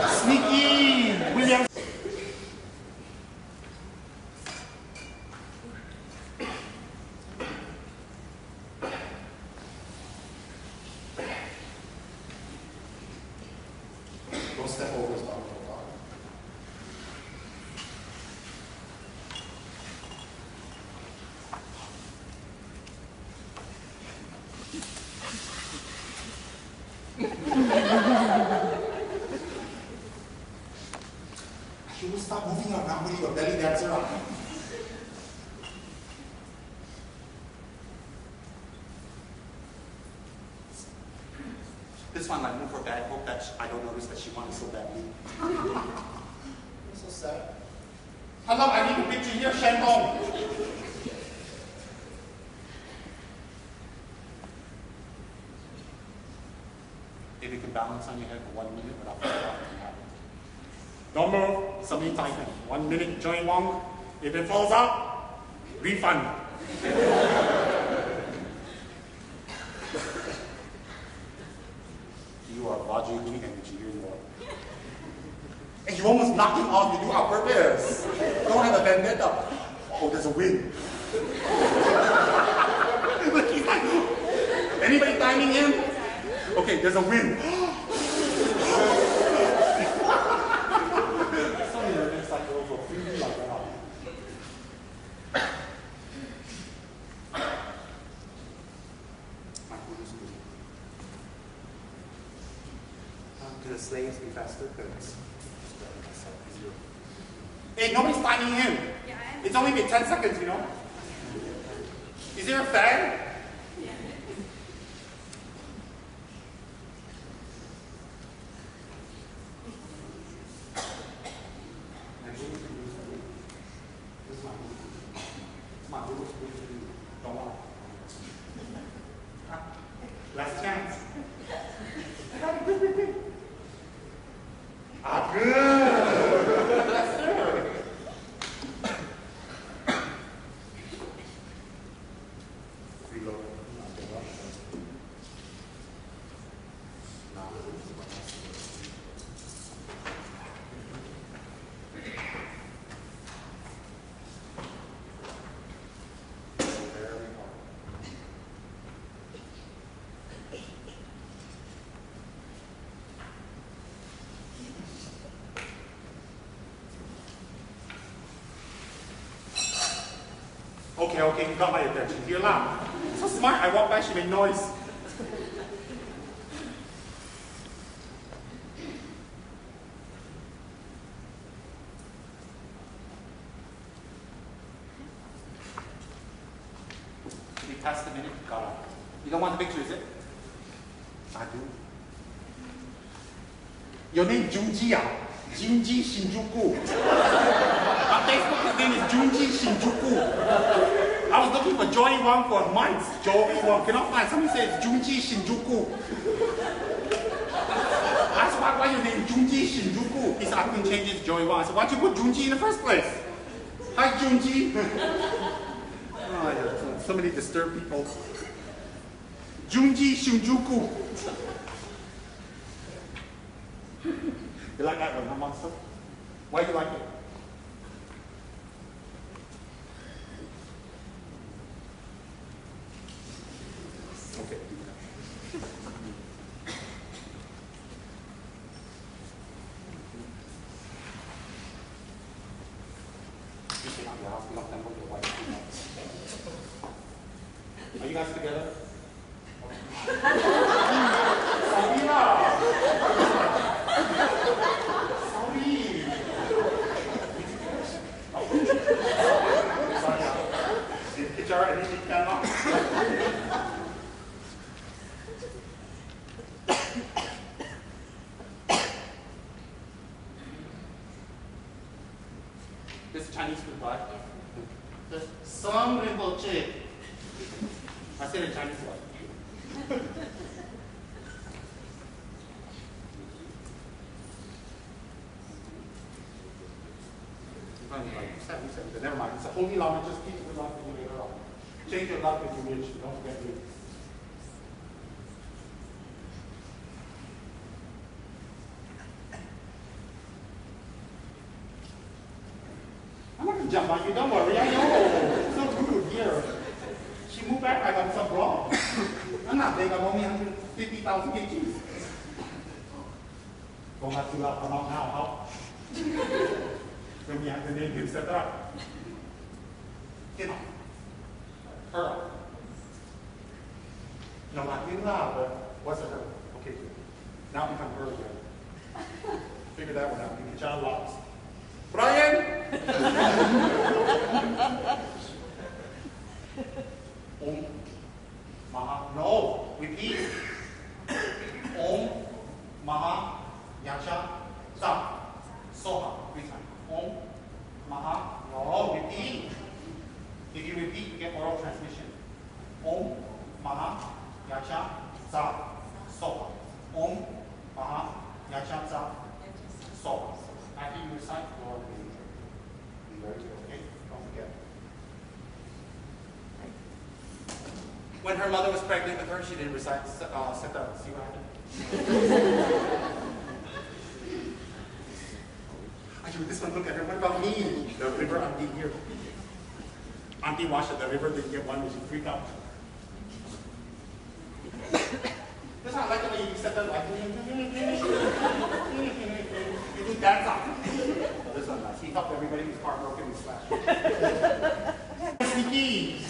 Sneaky! William! Don't step over his dog. You will stop moving around with your belly dancer on. This one I move her back. Hope that I don't notice that she wanted so badly. It's so sad. Hello, I need a picture here, Shandong. If you can balance on your head for 1 minute without falling off, you have it. Don't move. Somebody type in 1 minute, Joey Wong. If it falls out, refund. You are Vajrayogini energy, here you are. And you almost knocked him off, you do on purpose. Don't have a vendetta. Oh, there's a wind. Look, he's like, Anybody timing in? Okay, there's a wind. Do the slaves be faster? Hey, nobody's timing in. It's only been 10 seconds, you know? Is there a fan? Last chance. Ah, good. That's there. Reload. Okay, you got my attention. You're loud. So smart. I walked by, she made noise. Should we pass the minute? Got it. You don't want the picture, is it? I do. Your name Junji, Junji Shinjuku. On Facebook, his name is Junji Shinjuku. I was looking for Joey Wang for months. Joey Wang cannot find. Somebody says Junji Shinjuku. I asked why your name Junji Shinjuku. He said I couldn't change it to Joey Wang. I said, why'd you put Junji in the first place? Hi Junji. Oh, so many disturbed people. Junji Shinjuku. You like that one, huh, monster? Why do you like it? Okay. Are you guys together? This Chinese food, right? The Tsem Rinpoche. I said in Chinese one. Never mind. It's a holy lama. Just keep it love for you later on. Change your love if you wish. Don't forget me. I'm not going to jump on you. Don't worry. I know. It's so rude here. She moved back. I got some wrong. I'm not big. I'm only 150,000 kgs. Don't have to come out now, huh? When we have to name him Setrap. Get on. Her. No, not you now, but what's it her? Okay, now become her again. Figure that one out. You Kechara House. Brian! Om. Maha. No. Repeat. Om. Maha. Yacha. Sa. Soha. Three times. Om. Maha. No. Repeat. If you repeat, you get oral transmission. Om. Maha. Yacha. Sa. Soha. Om. Maha. Yacha. Sa. Soha. After you recite, Lord, be very good, okay? Don't forget. When her mother was pregnant with her, she didn't recite Setrap. See what happened? Actually, this one, look at her. What about me? The river auntie here. Auntie washed at the river, didn't get one, she freaked out. That's not like the way you set that like you do dance off. Oh, this one nice. He helped everybody who's heartbroken and slashed. Sneaky.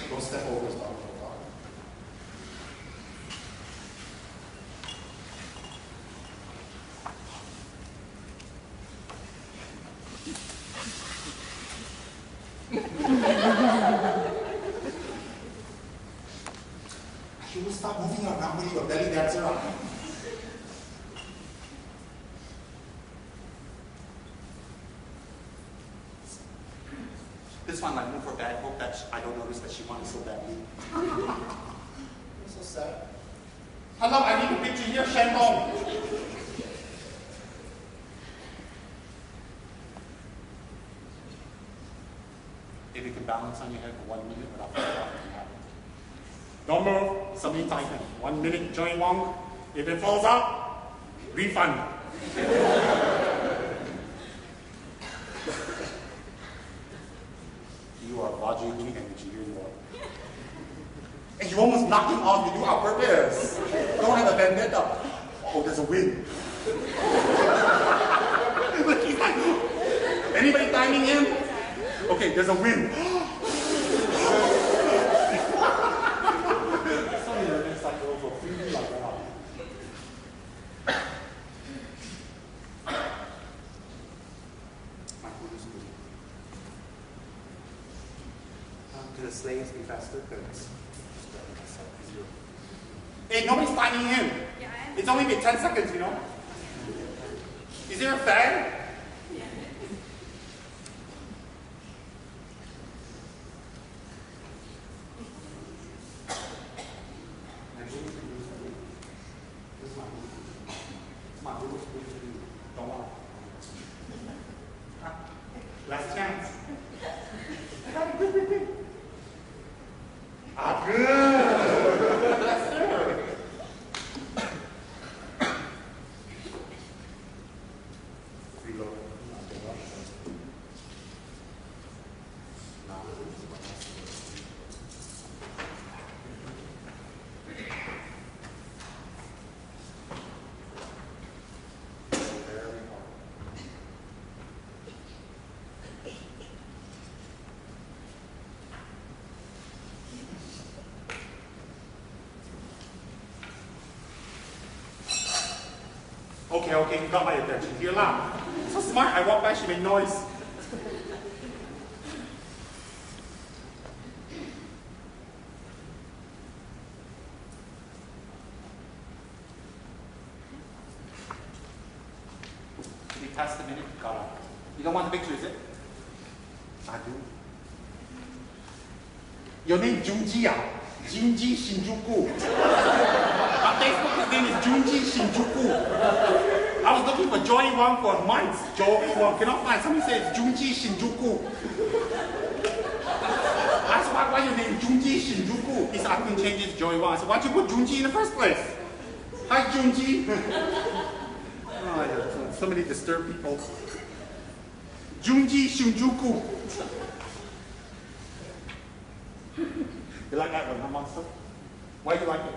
Don't step over his dog. You will stop moving around with your belly dancer on. This one, I move her back. Hope that I don't notice that she wanted so badly. I'm so sad. Hello, I need a picture here, Shandong. If you can balance on your head for 1 minute without falling off, you have it. Don't move. Somebody type in 1 minute, Joey Wong. If it falls out, refund. You are Baji Lee energy, here you are. And you almost knocked him off, you do on purpose. Don't have a vendetta. Oh, there's a wind. Look, he's like, anybody timing him? Okay, there's a wind. Some of your next like girls will freely like that. My food is good. Do the slaves be faster? Because Hey, nobody's timing him. Yeah, I am. It's only been 10 seconds, you know? Is there a fan? Last chance. Ah, good. That's there. Reload. Okay, you got my attention. You're loud. So smart. I walked by, she made noise. You passed the minute, you got up. You don't want the picture, is it? I do. Your name Junji, Junji Shinjuku. On Facebook, his name is Junji Shinjuku. I was looking for Joey Wang for months. Joey Wang cannot find. Somebody says Junji Shinjuku. I asked why your name Junji Shinjuku. He said I couldn't change it to Joey Wang. I said, why'd you put Junji in the first place? Hi Junji. Oh, yeah, so many disturbed people. Junji Shinjuku. You like that one, huh, monster? Why do you like it?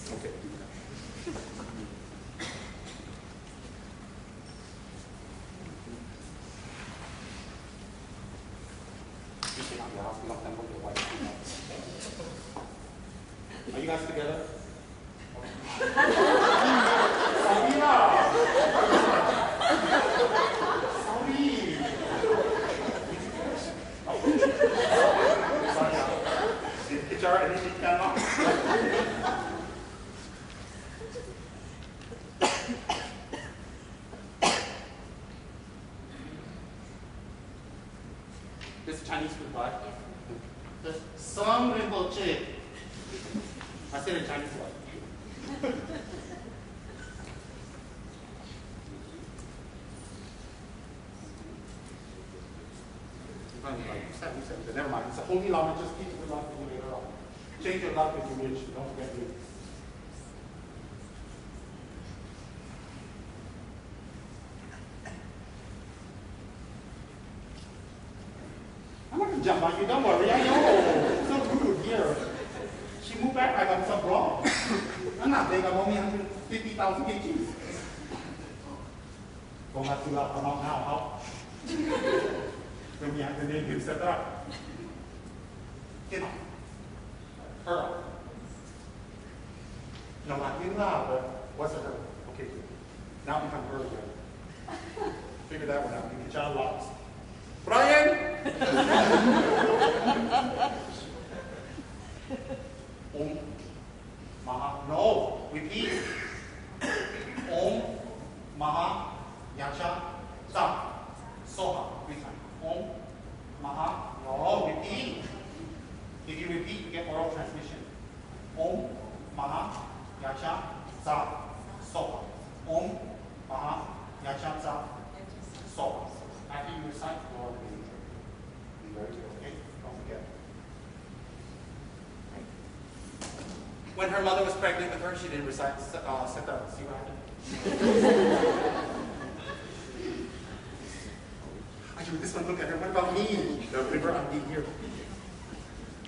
Okay. You came out of your house, you left them with your wife. Are you guys together? Kechara, anything stand up? This Chinese food, right? Some Rinpoche. I said it in Chinese word. Never mind. It's a holy lama. Just keep it love you later on. Change your love if you wish. Don't forget you. I'm not going to jump on you. Don't worry. I know. So rude here. She moved back like I'm some wrong. I'm not big. I'm only 150,000 kgs. Don't have to come out now. How? When we have to name him Setrap. Get on. Her. No, not you loud, but what's a her? Okay, now become her again. Figure that one out. You Kechara House. Brian! Om. Maha. No. Repeat. Om. Maha. Yacha. Sa. Soha. Repeat. Om. Maha. No. Repeat. If you repeat, you get oral transmission. Om. Maha. Yacha. Sa. Soha. Om. Maha. Yacha. Sa. Soha. After you recite, Lord, be very good, okay? Don't forget. When her mother was pregnant with her, she didn't recite Setrap. See what happened? Actually, this one, look at her. What about me? The river auntie here.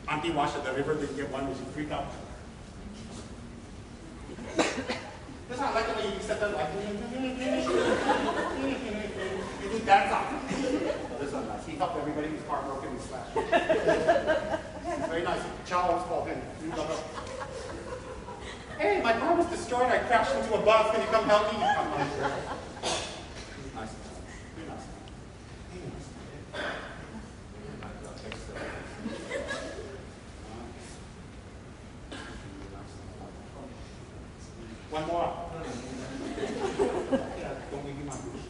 Auntie washed at the river, didn't get one, and she freaked out. That's not like the way you set that like you do dance off. Oh, this one nice. He helped everybody whose car broke and he slashed. Very nice. Charles called him. Hey, my car was destroyed. I crashed into a bus. Can you come help me? Nice. Very nice. One more. Yeah, don't give me my boots.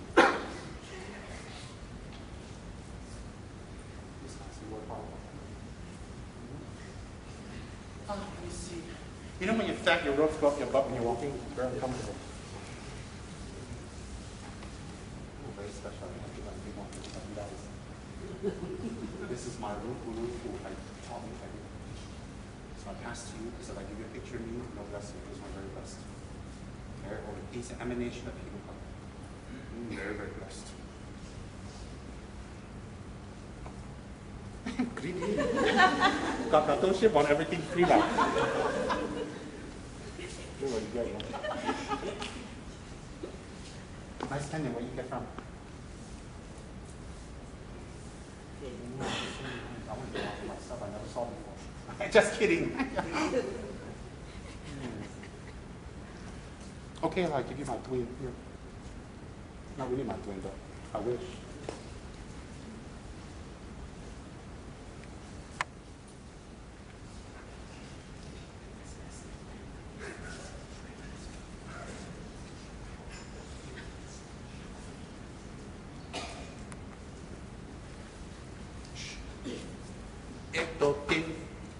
Let me see. You know when you stack your ropes go up your butt when you're walking? It's very uncomfortable. Oh, very special. This is my wrathful. I taught me everything. So I pass to you because if I give you a picture of me, no bless you. It was my very best. Very holy. It's an emanation of people. Very, very blessed. Greedy. Got battleship on everything free now. Nice pendant. Where you get from? I want to do my stuff. I never saw before. Just kidding. Okay, I'll give you my twin here. Not really my twin, but I wish.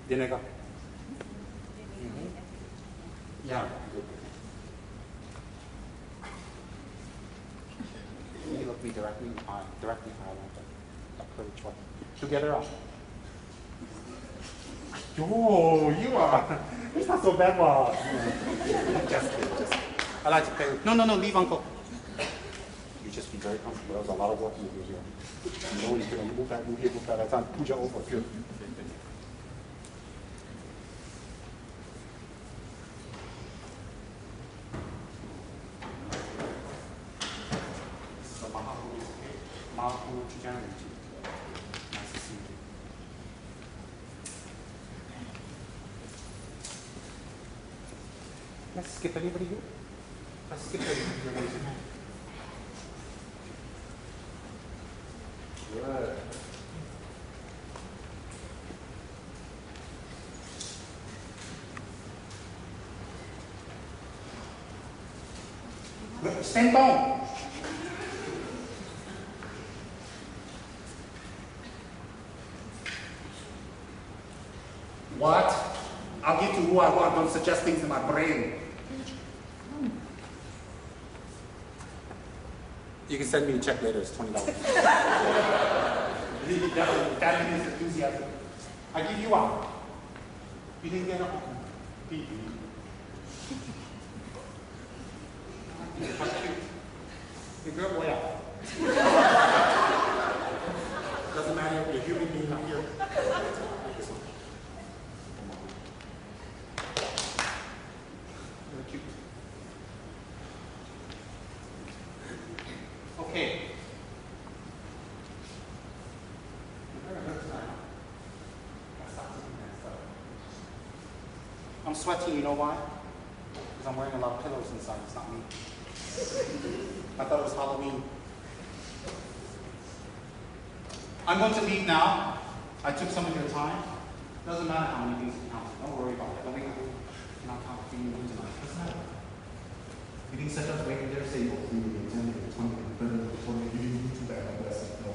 Dinega. Yeah. You look me directly in the eye, approach one. Together up. Oh, you are. It's not so bad, one. Just kidding, just kidding. I like to play with. No, leave, uncle. You just be very comfortable. There's a lot of work you do here. You know when you move that, move here, move that. That's on puja over. Good. Nice to see you. Let's skip anybody here. Let's skip everybody. Good. Stand down. What? I'll give to who I want. Don't suggest things in my brain. You can send me a check later. It's $20. That is enthusiasm. I give you out. You didn't get it. That's cute. The girl boy out. Doesn't matter if you're human being up here. This one. Very cute. Okay. I'm sweating, you know why? Because I'm wearing a lot of pillows inside, it's not me. I thought it was Halloween. I'm going to leave now. I took some of your time. Doesn't matter how many things you count. Don't worry about it. Don't make it. You're not counting tonight. Doesn't matter. You didn't set up waiting there, say, oh, 3, 10, 20, 30, 40, you didn't do that. No, that's it. No.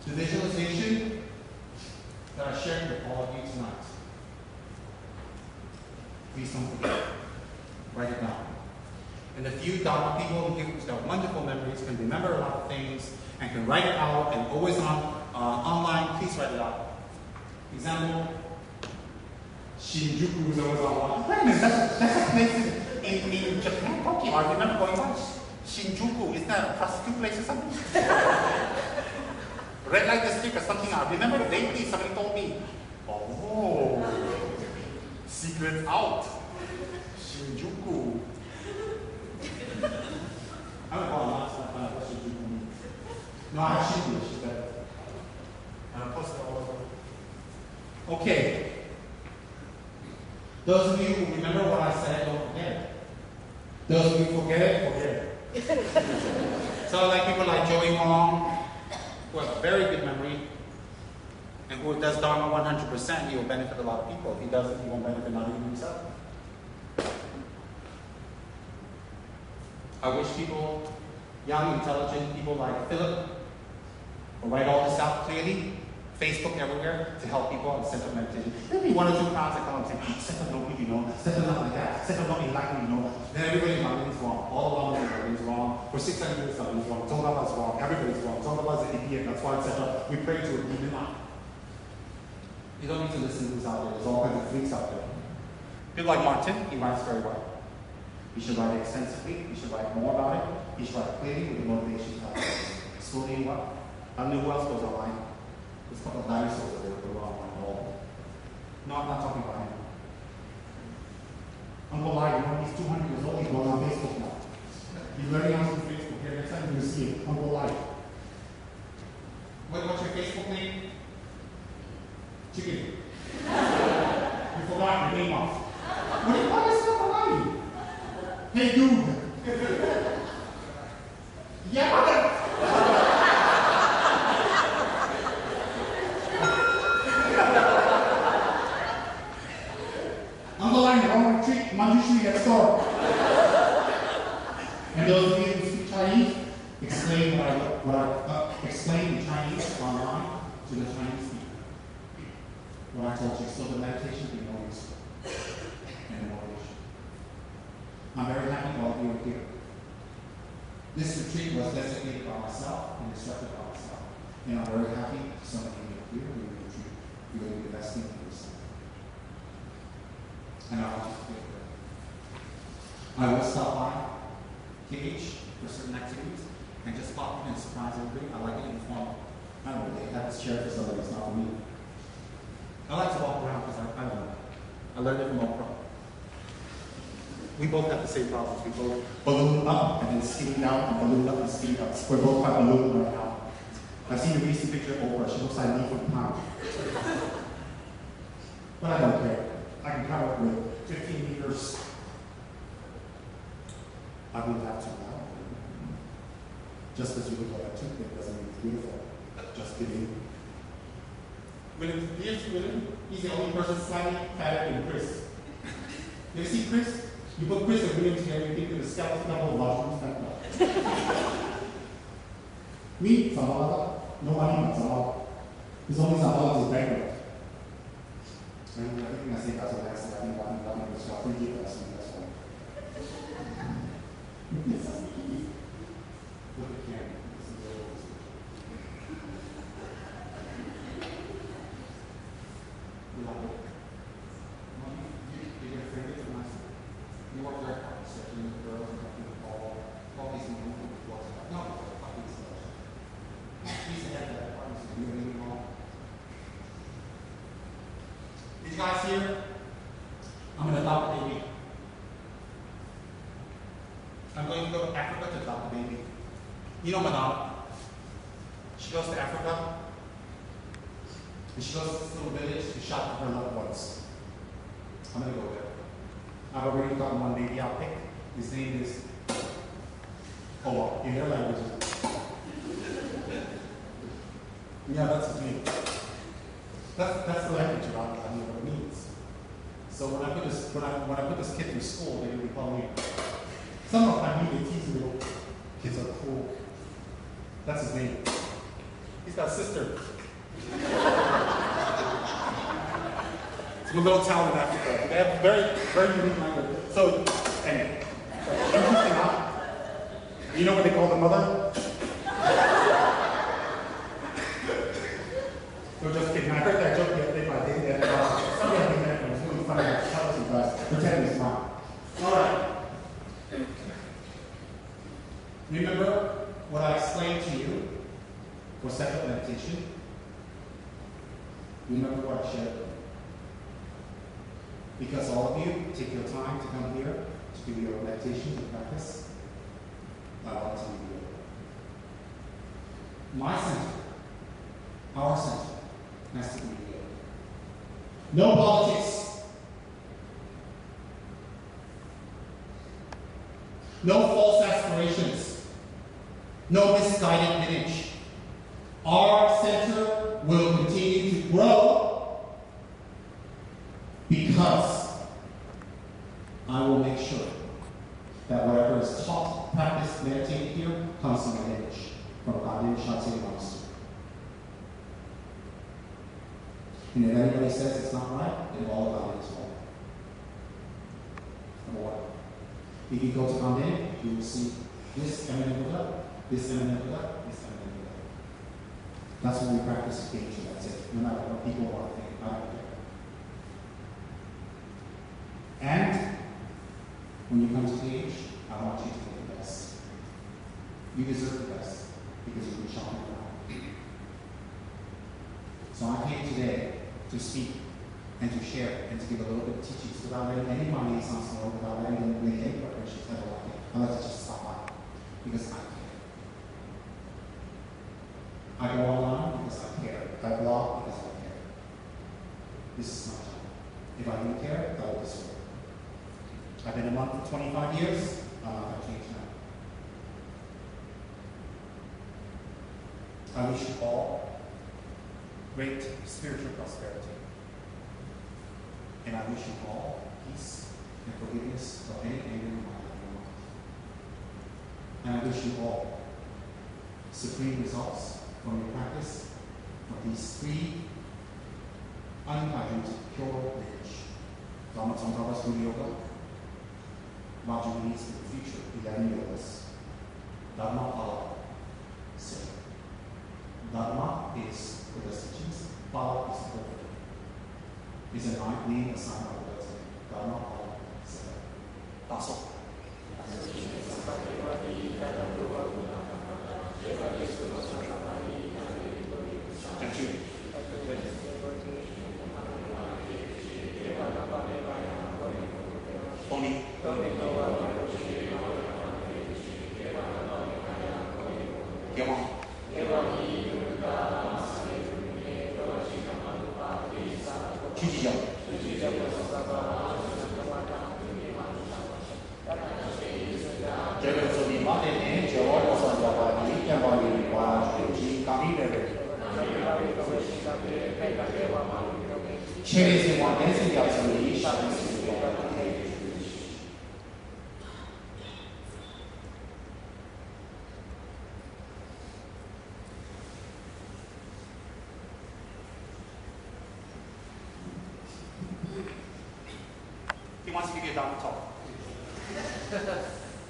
The visualization that I shared with all of you tonight. Please don't forget. Write it down. And the few Dharma people who have wonderful memories can remember a lot of things and can write it out and always online, please write it out. Example, Shinjuku is always online. Wait a minute, that's a place in Japan, Tokyo. I remember going by Shinjuku. Isn't that a prostitute place or something? Red light district or something. I remember vaguely somebody told me, oh, secret out. Shinjuku. I'm going to call it last time. What Shinjuku means. No, I have Shinjuku. She's better. And I'll post it all over. Okay. Those of you who remember what I said, don't forget it. Those of you who forget it, forget it. So like people like Joey Wong, who have very good memory, and who does Dharma 100%, he will benefit a lot of people. If he doesn't, he won't benefit not even himself. I wish people, young, intelligent people like Philip, will write all this out clearly, Facebook everywhere, to help people and set up meditation. There'll be 1 or 2 crowds that come and say, set up don't you know, set up not like that, set up don't like you know. Then everybody's is wrong. All along everybody's wrong. For 600 years, somebody's wrong. Tsongkhapa's wrong. Everybody's wrong. Tsongkhapa's an idiot. That's why it's set up. We pray to a demon not. You don't need to listen to who's out there. There's all kinds of freaks out there. People like Martin, he writes very well. You should write extensively. You should write more about it. You should write clearly with the motivation to help. Slowly what? I don't know who else goes online. It's called the dinosaurs that they were wrong on all. No, I'm not talking about him. Uncle Lai, you know, he's 200 years old. He's going on Facebook now. He's learning how to do Facebook. Here, next time you're going to see him. Uncle Lai. What's your Facebook name? Chicken. You forgot your name off. What is that about you? Hey, dude. Yeah, Uncle Lai, you're on retreat. Manjushri at store. And those of you who speak Chinese, explain explain in Chinese online to the Chinese people. What I told you, so the meditation can be always and the motivation. I'm very happy all of you are here. This retreat was designated by myself and instructed by myself. And I'm very happy so many of you are here in the retreat. You're going to be investing in yourself. And I want you to feel good. I will stop by KH for certain activities and just pop in and surprise everybody. I like it informal. I don't know, they have this chair for somebody, it's not for me. I like to walk around because I don't know. I learned it from Oprah. We both have the same problems. We both balloon up and then skinny down and balloon up and skinny down. We're both quite ballooned right now. I've seen a recent picture of Oprah. She looks like me for the pound. But I don't care. I can cover it with 15 meters. I wouldn't have to now. Just because you look like a toothpick doesn't mean it's beautiful. Just kidding. William, he's the only person slightly fatter than Chris. You ever see Chris? You put Chris and William together, you think they're the skeleton level of mushrooms. Me, Zabala. No money, Zabala. His only Zabala is bankrupt. everything I say has a last, I think I'm just not forgive us, and that's all. Look at Karen. This is old. You like it? You're going to forget it nice. You work very hard, searching the girls and talking to all these people who work hard. No, fucking stuff. You used to have that apartment, so you really all. Did you guys hear? I'm going to adopt a baby. I'm going to go to Africa to adopt a baby. You know Madonna? She goes to Africa, and she goes to this little village to shop for her loved ones. I'm going to go there. I've already gotten one baby I'll pick. His name is, oh well, in their language. Yeah, that's his name. That's the language about I know what it means. So when I put this kid through school, they're going to be calling me. Some of my media tease little kids are cool. That's his name. He's got a sister. It's a little town in Africa. They have very, very unique language. So, anyway, interesting, huh? You know what they call the mother? No, just kidding. I heard that joke the other day by David. Somebody I think that was really funny. I was telling you guys. Pretend it's not. All right. Remember what I explained to you for separate meditation? Remember what I shared? Because all of you take your time to come here to do your meditation, to practice, I want to leave you. My center, our center, has to be here. No politics. No false aspirations. No misguided image. Our center will continue to grow because I will make sure that whatever is taught, practiced, meditated here comes from an image from Gaden, Shartse, and Master. And if anybody says it's not right, then all about it is wrong. Number one. If you go to Gaden, you will see this eminent Buddha, this eminent Buddha, this eminent Buddha. That's when we practice engagement, that's it. No matter what people want to think, I don't care. And when you come to Cage, I want you to get the best. You deserve the best because you've been shopping around. So I came today to speak and to share and to give a little bit of teachings without letting any of my liaisons know, without letting them make any preparations at all. I like to just stop by because I care. I go online because I care. I blog because I care. This is my time. If I didn't care, I would destroy it. I've been a monk for 25 years. I'm not going to change now. I wish you all great spiritual prosperity. And I wish you all peace and forgiveness of any anger in my life. And I wish you all supreme results from your practice of these three unguided, pure lineage. Dharma Protectors Yoga, Majulis in the future, 11 yogas. Dharma Pala, Tsem. Dharma is Buddha's teachings, Pala is the Buddha. Is a name assigned by Buddha. Dharma Pala, Tsem. That's all. Thank you. Only. Come on. wants to give you a Dharma talk.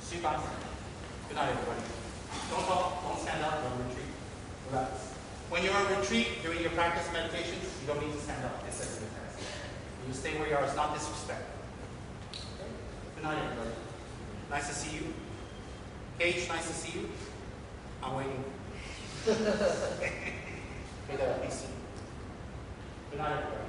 See you guys. Good night, everybody. Don't talk, don't stand up, don't retreat. Relax. When you're on retreat, during your practice meditation, you don't need to stand up. It's a good task. You stay where you are. It's not disrespect. Okay? Good night, everybody. Nice to see you. Gage, nice to see you. I'm waiting. Hey there, peace. Good night, everybody.